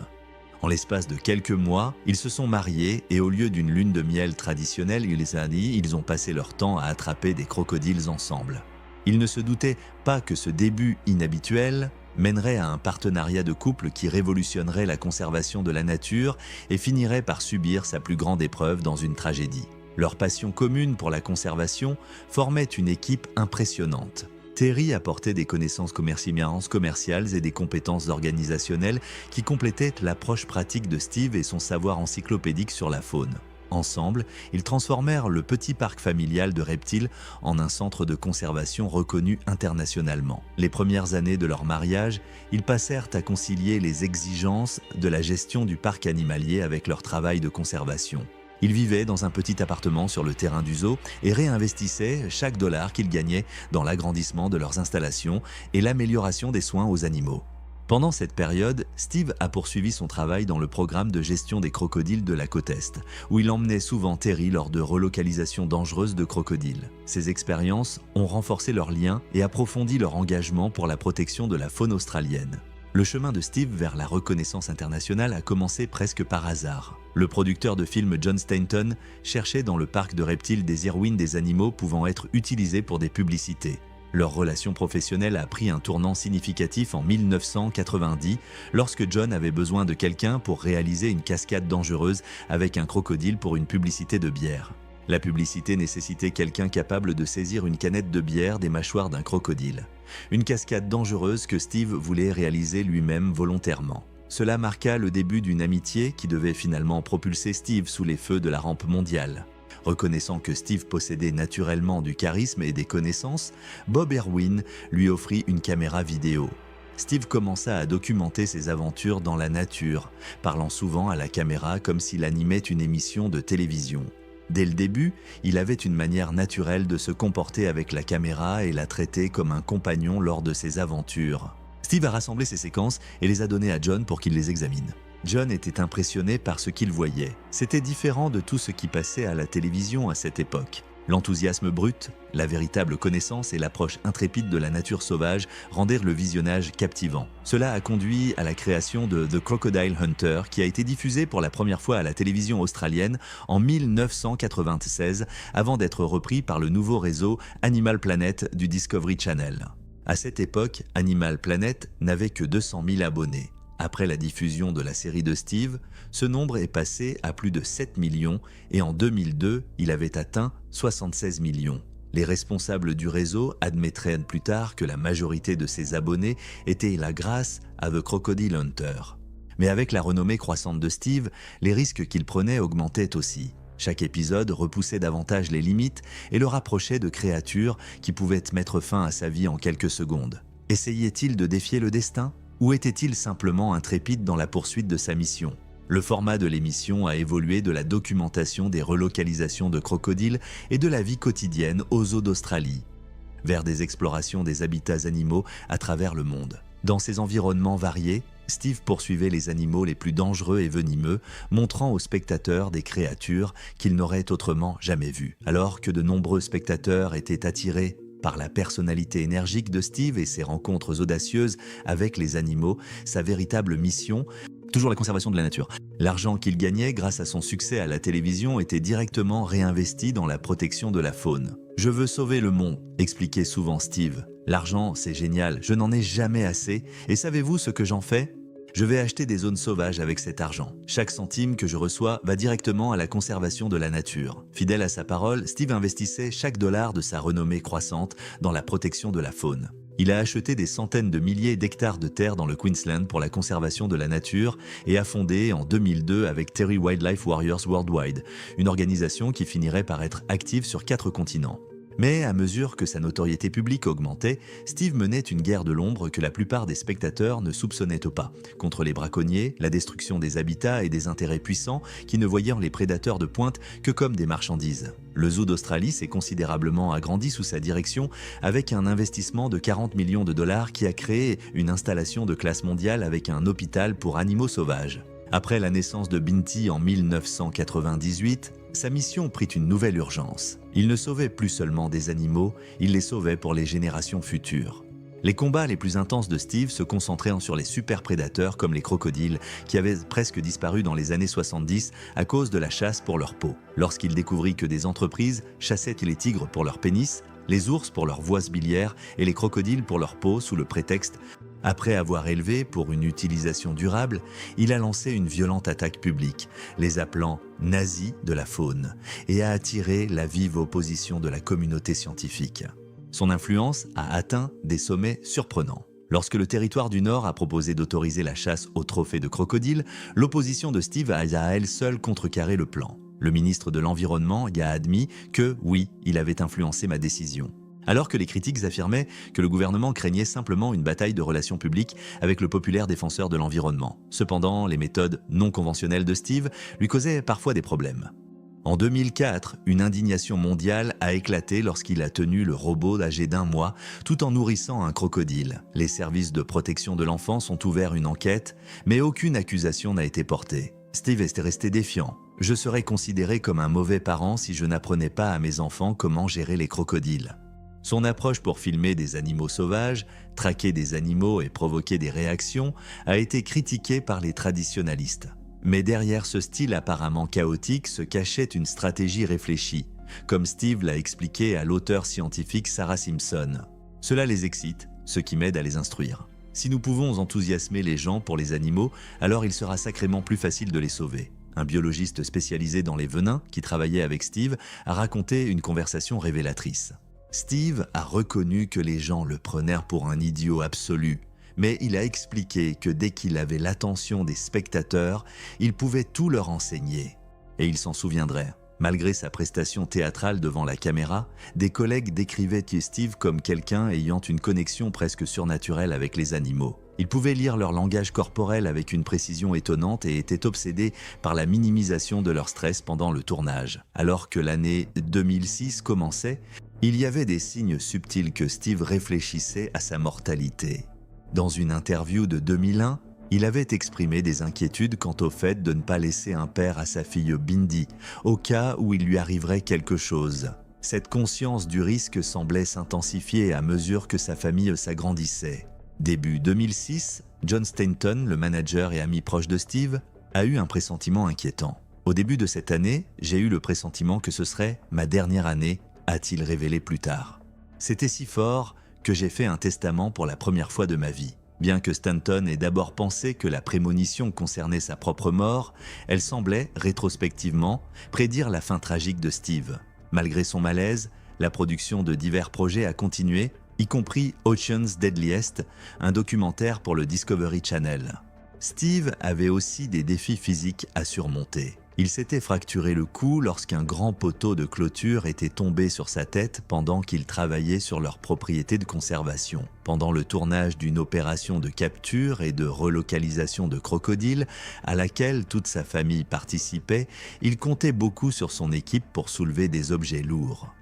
En l'espace de quelques mois, ils se sont mariés et au lieu d'une lune de miel traditionnelle, ils ont passé leur temps à attraper des crocodiles ensemble. Ils ne se doutaient pas que ce début inhabituel mènerait à un partenariat de couple qui révolutionnerait la conservation de la nature et finirait par subir sa plus grande épreuve dans une tragédie. Leur passion commune pour la conservation formait une équipe impressionnante. Terry apportait des connaissances commerciales et des compétences organisationnelles qui complétaient l'approche pratique de Steve et son savoir encyclopédique sur la faune. Ensemble, ils transformèrent le petit parc familial de reptiles en un centre de conservation reconnu internationalement. Les premières années de leur mariage, ils passèrent à concilier les exigences de la gestion du parc animalier avec leur travail de conservation. Ils vivaient dans un petit appartement sur le terrain du zoo et réinvestissaient chaque dollar qu'ils gagnaient dans l'agrandissement de leurs installations et l'amélioration des soins aux animaux. Pendant cette période, Steve a poursuivi son travail dans le programme de gestion des crocodiles de la côte Est, où il emmenait souvent Terry lors de relocalisations dangereuses de crocodiles. Ces expériences ont renforcé leurs liens et approfondi leur engagement pour la protection de la faune australienne. Le chemin de Steve vers la reconnaissance internationale a commencé presque par hasard. Le producteur de films John Stanton cherchait dans le parc de reptiles des Irwin des animaux pouvant être utilisés pour des publicités. Leur relation professionnelle a pris un tournant significatif en 1990 lorsque John avait besoin de quelqu'un pour réaliser une cascade dangereuse avec un crocodile pour une publicité de bière. La publicité nécessitait quelqu'un capable de saisir une canette de bière des mâchoires d'un crocodile. Une cascade dangereuse que Steve voulait réaliser lui-même volontairement. Cela marqua le début d'une amitié qui devait finalement propulser Steve sous les feux de la rampe mondiale. Reconnaissant que Steve possédait naturellement du charisme et des connaissances, Bob Irwin lui offrit une caméra vidéo. Steve commença à documenter ses aventures dans la nature, parlant souvent à la caméra comme s'il animait une émission de télévision. Dès le début, il avait une manière naturelle de se comporter avec la caméra et la traiter comme un compagnon lors de ses aventures. Steve a rassemblé ces séquences et les a données à John pour qu'il les examine. John était impressionné par ce qu'il voyait. C'était différent de tout ce qui passait à la télévision à cette époque. L'enthousiasme brut, la véritable connaissance et l'approche intrépide de la nature sauvage rendirent le visionnage captivant. Cela a conduit à la création de The Crocodile Hunter qui a été diffusé pour la première fois à la télévision australienne en 1996 avant d'être repris par le nouveau réseau Animal Planet du Discovery Channel. À cette époque, Animal Planet n'avait que 200 000 abonnés. Après la diffusion de la série de Steve, ce nombre est passé à plus de 7 millions et en 2002, il avait atteint 76 millions. Les responsables du réseau admettraient plus tard que la majorité de ses abonnés étaient là grâce à The Crocodile Hunter. Mais avec la renommée croissante de Steve, les risques qu'il prenait augmentaient aussi. Chaque épisode repoussait davantage les limites et le rapprochait de créatures qui pouvaient mettre fin à sa vie en quelques secondes. Essayait-il de défier le destin ? Ou était-il simplement intrépide dans la poursuite de sa mission? Le format de l'émission a évolué de la documentation des relocalisations de crocodiles et de la vie quotidienne aux eaux d'Australie, vers des explorations des habitats animaux à travers le monde. Dans ces environnements variés, Steve poursuivait les animaux les plus dangereux et venimeux, montrant aux spectateurs des créatures qu'ils n'auraient autrement jamais vues. Alors que de nombreux spectateurs étaient attirés par la personnalité énergique de Steve et ses rencontres audacieuses avec les animaux, sa véritable mission, toujours la conservation de la nature. L'argent qu'il gagnait grâce à son succès à la télévision était directement réinvesti dans la protection de la faune. « Je veux sauver le monde », expliquait souvent Steve. « L'argent, c'est génial, je n'en ai jamais assez. Et savez-vous ce que j'en fais ? Je vais acheter des zones sauvages avec cet argent. Chaque centime que je reçois va directement à la conservation de la nature. » Fidèle à sa parole, Steve investissait chaque dollar de sa renommée croissante dans la protection de la faune. Il a acheté des centaines de milliers d'hectares de terre dans le Queensland pour la conservation de la nature et a fondé en 2002 avec Terry Wildlife Warriors Worldwide, une organisation qui finirait par être active sur 4 continents. Mais à mesure que sa notoriété publique augmentait, Steve menait une guerre de l'ombre que la plupart des spectateurs ne soupçonnaient pas, contre les braconniers, la destruction des habitats et des intérêts puissants qui ne voyaient les prédateurs de pointe que comme des marchandises. Le zoo d'Australie s'est considérablement agrandi sous sa direction avec un investissement de 40 millions de dollars qui a créé une installation de classe mondiale avec un hôpital pour animaux sauvages. Après la naissance de Binti en 1998, sa mission prit une nouvelle urgence. Il ne sauvait plus seulement des animaux, il les sauvait pour les générations futures. Les combats les plus intenses de Steve se concentraient sur les super prédateurs comme les crocodiles, qui avaient presque disparu dans les années 70 à cause de la chasse pour leur peau. Lorsqu'il découvrit que des entreprises chassaient les tigres pour leur pénis, les ours pour leur voisse biliaire et les crocodiles pour leur peau sous le prétexte après avoir élevé pour une utilisation durable, il a lancé une violente attaque publique, les appelant « nazis de la faune » et a attiré la vive opposition de la communauté scientifique. Son influence a atteint des sommets surprenants. Lorsque le territoire du Nord a proposé d'autoriser la chasse aux trophées de crocodiles, l'opposition de Steve a à elle seule contrecarré le plan. Le ministre de l'Environnement y a admis que, oui, il avait influencé ma décision. Alors que les critiques affirmaient que le gouvernement craignait simplement une bataille de relations publiques avec le populaire défenseur de l'environnement. Cependant, les méthodes non conventionnelles de Steve lui causaient parfois des problèmes. En 2004, une indignation mondiale a éclaté lorsqu'il a tenu le robot âgé d'1 mois tout en nourrissant un crocodile. Les services de protection de l'enfance ont ouvert une enquête, mais aucune accusation n'a été portée. Steve est resté défiant. « Je serais considéré comme un mauvais parent si je n'apprenais pas à mes enfants comment gérer les crocodiles. » Son approche pour filmer des animaux sauvages, traquer des animaux et provoquer des réactions a été critiquée par les traditionalistes. Mais derrière ce style apparemment chaotique se cachait une stratégie réfléchie, comme Steve l'a expliqué à l'auteure scientifique Sarah Simpson. Cela les excite, ce qui m'aide à les instruire. Si nous pouvons enthousiasmer les gens pour les animaux, alors il sera sacrément plus facile de les sauver. Un biologiste spécialisé dans les venins, qui travaillait avec Steve, a raconté une conversation révélatrice. Steve a reconnu que les gens le prenaient pour un idiot absolu, mais il a expliqué que dès qu'il avait l'attention des spectateurs, il pouvait tout leur enseigner. Et il s'en souviendrait. Malgré sa prestation théâtrale devant la caméra, des collègues décrivaient Steve comme quelqu'un ayant une connexion presque surnaturelle avec les animaux. Il pouvait lire leur langage corporel avec une précision étonnante et était obsédé par la minimisation de leur stress pendant le tournage. Alors que l'année 2006 commençait, il y avait des signes subtils que Steve réfléchissait à sa mortalité. Dans une interview de 2001, il avait exprimé des inquiétudes quant au fait de ne pas laisser un père à sa fille Bindi, au cas où il lui arriverait quelque chose. Cette conscience du risque semblait s'intensifier à mesure que sa famille s'agrandissait. Début 2006, John Stanton, le manager et ami proche de Steve, a eu un pressentiment inquiétant. « Au début de cette année, j'ai eu le pressentiment que ce serait ma dernière année », a-t-il révélé plus tard. « C'était si fort que j'ai fait un testament pour la première fois de ma vie. » Bien que Stanton ait d'abord pensé que la prémonition concernait sa propre mort, elle semblait, rétrospectivement, prédire la fin tragique de Steve. Malgré son malaise, la production de divers projets a continué, y compris Ocean's Deadliest, un documentaire pour le Discovery Channel. Steve avait aussi des défis physiques à surmonter. Il s'était fracturé le cou lorsqu'un grand poteau de clôture était tombé sur sa tête pendant qu'il travaillait sur leur propriété de conservation. Pendant le tournage d'une opération de capture et de relocalisation de crocodiles, à laquelle toute sa famille participait, il comptait beaucoup sur son équipe pour soulever des objets lourds.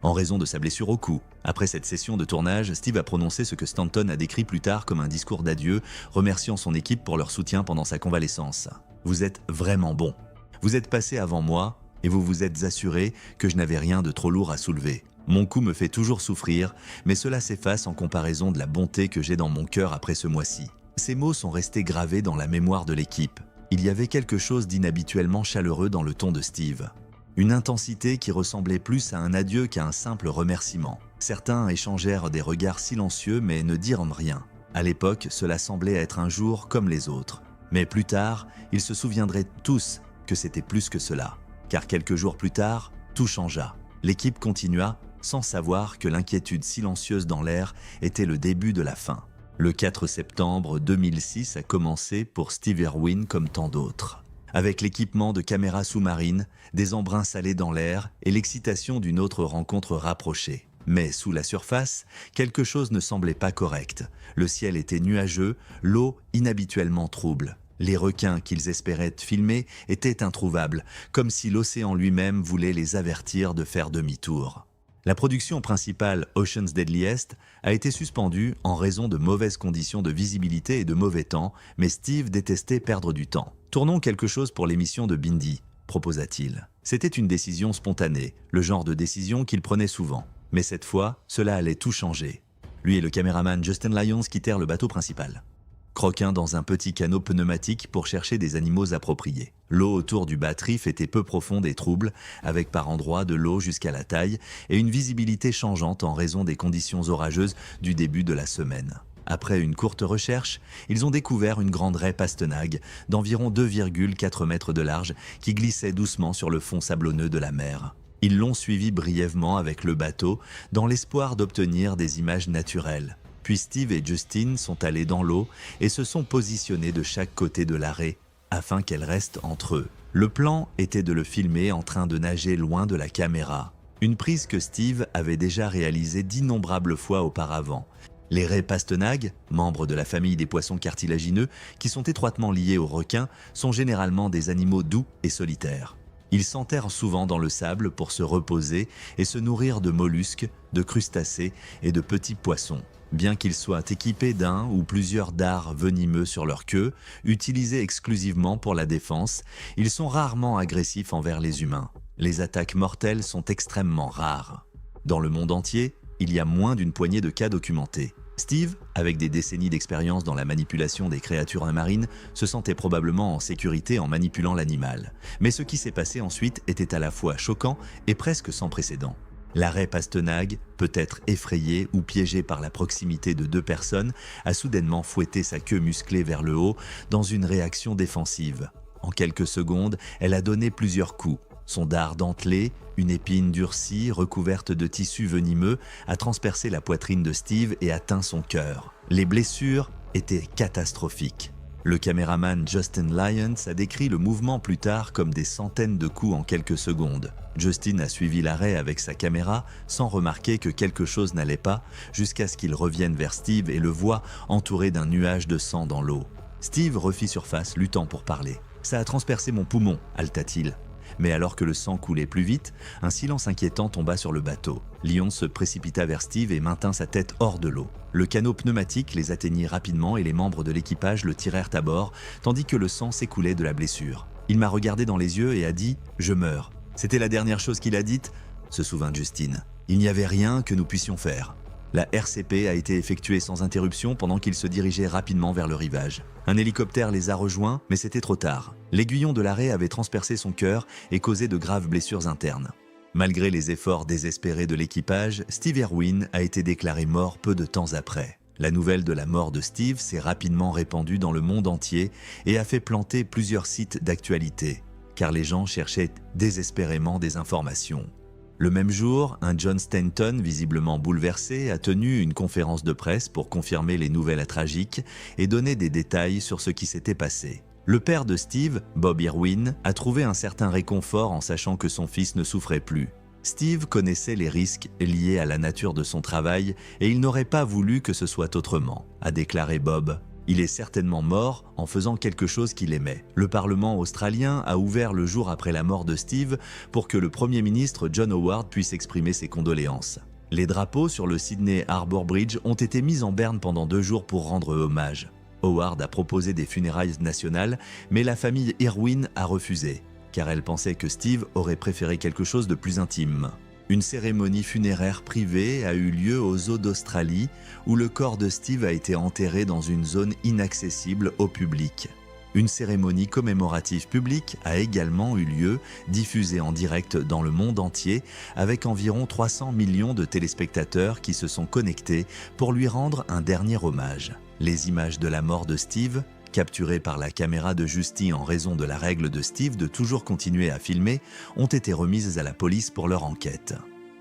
En raison de sa blessure au cou, après cette session de tournage, Steve a prononcé ce que Stanton a décrit plus tard comme un discours d'adieu, remerciant son équipe pour leur soutien pendant sa convalescence. « Vous êtes vraiment bons. Vous êtes passé avant moi et vous vous êtes assuré que je n'avais rien de trop lourd à soulever. Mon cou me fait toujours souffrir, mais cela s'efface en comparaison de la bonté que j'ai dans mon cœur après ce mois-ci. » Ces mots sont restés gravés dans la mémoire de l'équipe. Il y avait quelque chose d'inhabituellement chaleureux dans le ton de Steve. Une intensité qui ressemblait plus à un adieu qu'à un simple remerciement. Certains échangèrent des regards silencieux mais ne dirent rien. À l'époque, cela semblait être un jour comme les autres. Mais plus tard, ils se souviendraient tous que c'était plus que cela. Car quelques jours plus tard, tout changea. L'équipe continua sans savoir que l'inquiétude silencieuse dans l'air était le début de la fin. Le 4 septembre 2006 a commencé pour Steve Irwin comme tant d'autres. Avec l'équipement de caméras sous-marines, des embruns salés dans l'air et l'excitation d'une autre rencontre rapprochée. Mais sous la surface, quelque chose ne semblait pas correct. Le ciel était nuageux, l'eau inhabituellement trouble. Les requins qu'ils espéraient filmer étaient introuvables, comme si l'océan lui-même voulait les avertir de faire demi-tour. La production principale Ocean's Deadliest a été suspendue en raison de mauvaises conditions de visibilité et de mauvais temps, mais Steve détestait perdre du temps. « Tournons quelque chose pour l'émission de Bindi », proposa-t-il. C'était une décision spontanée, le genre de décision qu'il prenait souvent. Mais cette fois, cela allait tout changer. Lui et le caméraman Justin Lyons quittèrent le bateau principal. Croquant dans un petit canot pneumatique pour chercher des animaux appropriés. L'eau autour du Bat-Reef était peu profonde et trouble, avec par endroits de l'eau jusqu'à la taille et une visibilité changeante en raison des conditions orageuses du début de la semaine. Après une courte recherche, ils ont découvert une grande raie pastenague d'environ 2,4 mètres de large qui glissait doucement sur le fond sablonneux de la mer. Ils l'ont suivi brièvement avec le bateau dans l'espoir d'obtenir des images naturelles. Puis Steve et Justin sont allés dans l'eau et se sont positionnés de chaque côté de la raie, afin qu'elle reste entre eux. Le plan était de le filmer en train de nager loin de la caméra. Une prise que Steve avait déjà réalisée d'innombrables fois auparavant. Les raies pastenagues, membres de la famille des poissons cartilagineux, qui sont étroitement liés aux requins, sont généralement des animaux doux et solitaires. Ils s'enterrent souvent dans le sable pour se reposer et se nourrir de mollusques, de crustacés et de petits poissons. Bien qu'ils soient équipés d'un ou plusieurs dards venimeux sur leur queue, utilisés exclusivement pour la défense, ils sont rarement agressifs envers les humains. Les attaques mortelles sont extrêmement rares. Dans le monde entier, il y a moins d'une poignée de cas documentés. Steve, avec des décennies d'expérience dans la manipulation des créatures marines, se sentait probablement en sécurité en manipulant l'animal. Mais ce qui s'est passé ensuite était à la fois choquant et presque sans précédent. La raie pastenague, peut-être effrayée ou piégée par la proximité de deux personnes, a soudainement fouetté sa queue musclée vers le haut dans une réaction défensive. En quelques secondes, elle a donné plusieurs coups. Son dard dentelé, une épine durcie recouverte de tissus venimeux, a transpercé la poitrine de Steve et atteint son cœur. Les blessures étaient catastrophiques. Le caméraman Justin Lyons a décrit le mouvement plus tard comme des centaines de coups en quelques secondes. Justin a suivi l'arrêt avec sa caméra sans remarquer que quelque chose n'allait pas jusqu'à ce qu'il revienne vers Steve et le voie entouré d'un nuage de sang dans l'eau. Steve refit surface, luttant pour parler. « Ça a transpercé mon poumon », halta-t-il. Mais alors que le sang coulait plus vite, un silence inquiétant tomba sur le bateau. Lyons se précipita vers Steve et maintint sa tête hors de l'eau. Le canot pneumatique les atteignit rapidement et les membres de l'équipage le tirèrent à bord, tandis que le sang s'écoulait de la blessure. Il m'a regardé dans les yeux et a dit « Je meurs ». C'était la dernière chose qu'il a dite, se souvint Justin. Il n'y avait rien que nous puissions faire. La RCP a été effectuée sans interruption pendant qu'ils se dirigeaient rapidement vers le rivage. Un hélicoptère les a rejoints, mais c'était trop tard. L'aiguillon de la raie avait transpercé son cœur et causé de graves blessures internes. Malgré les efforts désespérés de l'équipage, Steve Irwin a été déclaré mort peu de temps après. La nouvelle de la mort de Steve s'est rapidement répandue dans le monde entier et a fait planter plusieurs sites d'actualité, car les gens cherchaient désespérément des informations. Le même jour, un John Stanton, visiblement bouleversé, a tenu une conférence de presse pour confirmer les nouvelles tragiques et donner des détails sur ce qui s'était passé. Le père de Steve, Bob Irwin, a trouvé un certain réconfort en sachant que son fils ne souffrait plus. Steve connaissait les risques liés à la nature de son travail et il n'aurait pas voulu que ce soit autrement, a déclaré Bob. Il est certainement mort en faisant quelque chose qu'il aimait. Le Parlement australien a ouvert le jour après la mort de Steve pour que le Premier ministre John Howard puisse exprimer ses condoléances. Les drapeaux sur le Sydney Harbour Bridge ont été mis en berne pendant 2 jours pour rendre hommage. Howard a proposé des funérailles nationales, mais la famille Irwin a refusé, car elle pensait que Steve aurait préféré quelque chose de plus intime. Une cérémonie funéraire privée a eu lieu aux Zoo d'Australie, où le corps de Steve a été enterré dans une zone inaccessible au public. Une cérémonie commémorative publique a également eu lieu, diffusée en direct dans le monde entier, avec environ 300 millions de téléspectateurs qui se sont connectés pour lui rendre un dernier hommage. Les images de la mort de Steve, capturées par la caméra de Justy en raison de la règle de Steve de toujours continuer à filmer, ont été remises à la police pour leur enquête.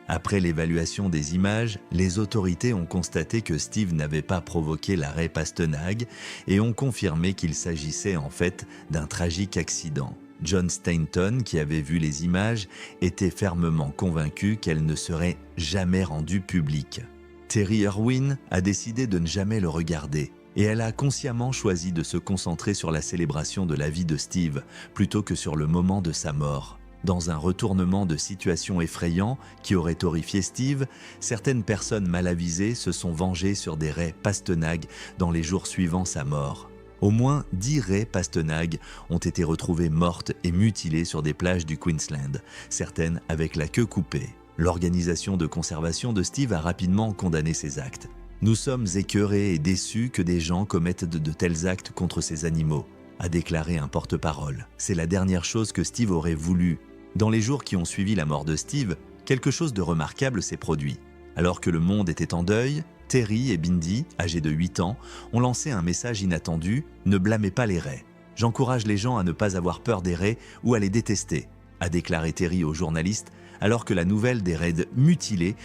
Après l'évaluation des images, les autorités ont constaté que Steve n'avait pas provoqué l'arrêt Pastenag et ont confirmé qu'il s'agissait en fait d'un tragique accident. John Stainton, qui avait vu les images, était fermement convaincu qu'elles ne seraient jamais rendues publiques. Terry Irwin a décidé de ne jamais le regarder et elle a consciemment choisi de se concentrer sur la célébration de la vie de Steve plutôt que sur le moment de sa mort. Dans un retournement de situation effrayant qui aurait horrifié Steve, certaines personnes mal avisées se sont vengées sur des raies Pastenag dans les jours suivant sa mort. Au moins 10 raies Pastenag ont été retrouvées mortes et mutilées sur des plages du Queensland, certaines avec la queue coupée. L'organisation de conservation de Steve a rapidement condamné ces actes. « Nous sommes écœurés et déçus que des gens commettent de tels actes contre ces animaux », a déclaré un porte-parole. « C'est la dernière chose que Steve aurait voulu. » Dans les jours qui ont suivi la mort de Steve, quelque chose de remarquable s'est produit. Alors que le monde était en deuil, Terry et Bindi, âgés de 8 ans, ont lancé un message inattendu « Ne blâmez pas les raies. J'encourage les gens à ne pas avoir peur des raies ou à les détester », a déclaré Terry aux journalistes alors que la nouvelle des raies mutilées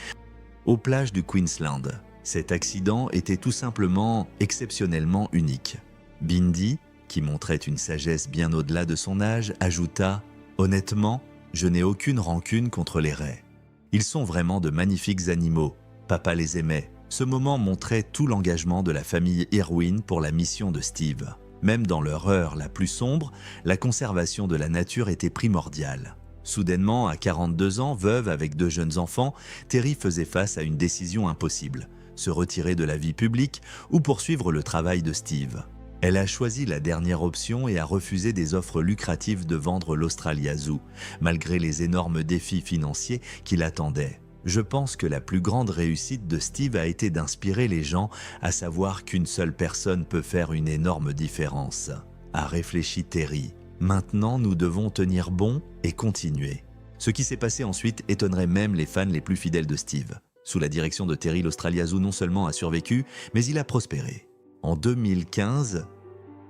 aux plages du Queensland. Cet accident était tout simplement exceptionnellement unique. Bindi, qui montrait une sagesse bien au-delà de son âge, ajouta « Honnêtement, je n'ai aucune rancune contre les raies. Ils sont vraiment de magnifiques animaux. Papa les aimait. » Ce moment montrait tout l'engagement de la famille Irwin pour la mission de Steve. Même dans leur heure la plus sombre, la conservation de la nature était primordiale. Soudainement, à 42 ans, veuve avec 2 jeunes enfants, Terry faisait face à une décision impossible, se retirer de la vie publique ou poursuivre le travail de Steve. Elle a choisi la dernière option et a refusé des offres lucratives de vendre l'Australia Zoo, malgré les énormes défis financiers qui l'attendaient. Je pense que la plus grande réussite de Steve a été d'inspirer les gens à savoir qu'une seule personne peut faire une énorme différence, a réfléchi Terry. Maintenant, nous devons tenir bon et continuer. Ce qui s'est passé ensuite étonnerait même les fans les plus fidèles de Steve. Sous la direction de Terry, l'Australia Zoo non seulement a survécu, mais il a prospéré. En 2015,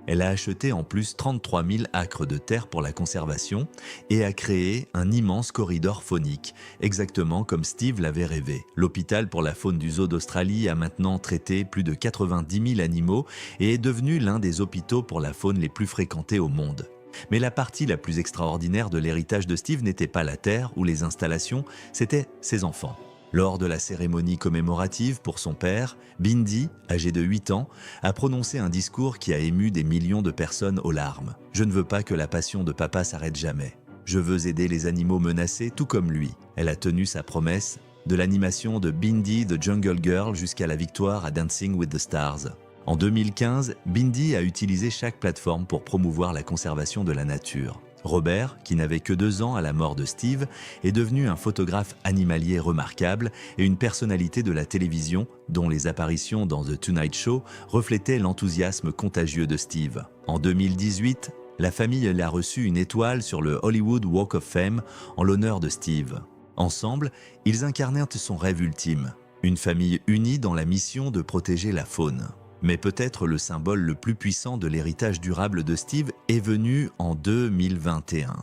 elle a acheté en plus 33 000 acres de terre pour la conservation et a créé un immense corridor faunique, exactement comme Steve l'avait rêvé. L'hôpital pour la faune du zoo d'Australie a maintenant traité plus de 90 000 animaux et est devenu l'un des hôpitaux pour la faune les plus fréquentés au monde. Mais la partie la plus extraordinaire de l'héritage de Steve n'était pas la terre ou les installations, c'était ses enfants. Lors de la cérémonie commémorative pour son père, Bindi, âgé de 8 ans, a prononcé un discours qui a ému des millions de personnes aux larmes. « Je ne veux pas que la passion de papa s'arrête jamais. Je veux aider les animaux menacés tout comme lui. » Elle a tenu sa promesse, de l'animation de Bindi the Jungle Girl jusqu'à la victoire à Dancing with the Stars. En 2015, Bindi a utilisé chaque plateforme pour promouvoir la conservation de la nature. Robert, qui n'avait que 2 ans à la mort de Steve, est devenu un photographe animalier remarquable et une personnalité de la télévision dont les apparitions dans The Tonight Show reflétaient l'enthousiasme contagieux de Steve. En 2018, la famille a reçu une étoile sur le Hollywood Walk of Fame en l'honneur de Steve. Ensemble, ils incarnèrent son rêve ultime, une famille unie dans la mission de protéger la faune. Mais peut-être le symbole le plus puissant de l'héritage durable de Steve est venu en 2021.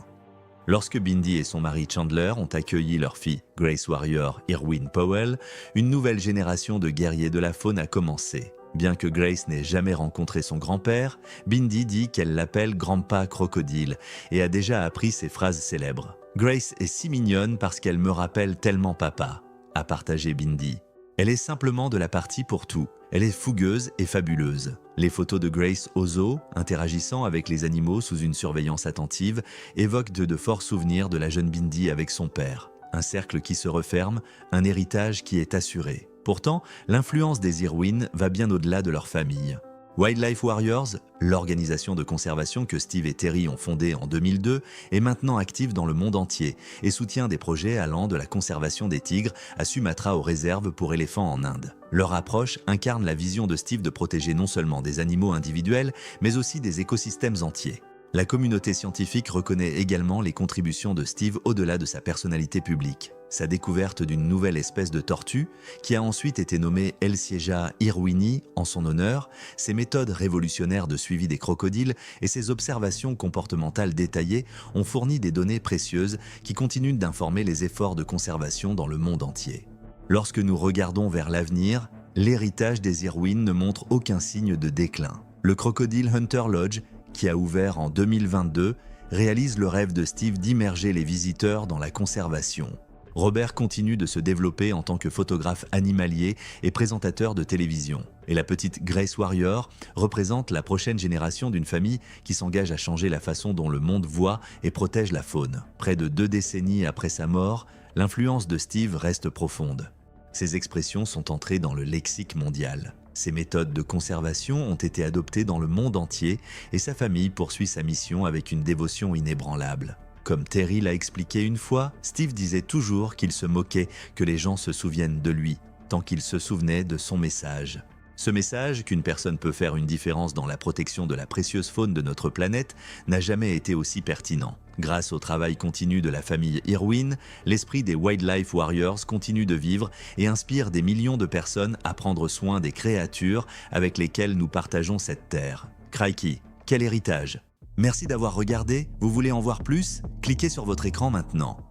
Lorsque Bindi et son mari Chandler ont accueilli leur fille Grace Warrior Irwin Powell, une nouvelle génération de guerriers de la faune a commencé. Bien que Grace n'ait jamais rencontré son grand-père, Bindi dit qu'elle l'appelle Grandpa Crocodile et a déjà appris ses phrases célèbres. « Grace est si mignonne parce qu'elle me rappelle tellement papa », a partagé Bindi. Elle est simplement de la partie pour tout. Elle est fougueuse et fabuleuse. Les photos de Grace au zoo, interagissant avec les animaux sous une surveillance attentive, évoquent de forts souvenirs de la jeune Bindi avec son père. Un cercle qui se referme, un héritage qui est assuré. Pourtant, l'influence des Irwin va bien au-delà de leur famille. Wildlife Warriors, l'organisation de conservation que Steve et Terry ont fondée en 2002, est maintenant active dans le monde entier et soutient des projets allant de la conservation des tigres à Sumatra aux réserves pour éléphants en Inde. Leur approche incarne la vision de Steve de protéger non seulement des animaux individuels, mais aussi des écosystèmes entiers. La communauté scientifique reconnaît également les contributions de Steve au-delà de sa personnalité publique. Sa découverte d'une nouvelle espèce de tortue, qui a ensuite été nommée Elsieja irwini en son honneur, ses méthodes révolutionnaires de suivi des crocodiles et ses observations comportementales détaillées ont fourni des données précieuses qui continuent d'informer les efforts de conservation dans le monde entier. Lorsque nous regardons vers l'avenir, l'héritage des Irwin ne montre aucun signe de déclin. Le Crocodile Hunter Lodge, qui a ouvert en 2022, réalise le rêve de Steve d'immerger les visiteurs dans la conservation. Robert continue de se développer en tant que photographe animalier et présentateur de télévision. Et la petite Grace Warrior représente la prochaine génération d'une famille qui s'engage à changer la façon dont le monde voit et protège la faune. Près de 2 décennies après sa mort, l'influence de Steve reste profonde. Ses expressions sont entrées dans le lexique mondial. Ses méthodes de conservation ont été adoptées dans le monde entier et sa famille poursuit sa mission avec une dévotion inébranlable. Comme Terry l'a expliqué une fois, Steve disait toujours qu'il se moquait que les gens se souviennent de lui, tant qu'il se souvenait de son message. Ce message, qu'une personne peut faire une différence dans la protection de la précieuse faune de notre planète, n'a jamais été aussi pertinent. Grâce au travail continu de la famille Irwin, l'esprit des Wildlife Warriors continue de vivre et inspire des millions de personnes à prendre soin des créatures avec lesquelles nous partageons cette terre. Crikey, quel héritage! Merci d'avoir regardé, vous voulez en voir plus? Cliquez sur votre écran maintenant.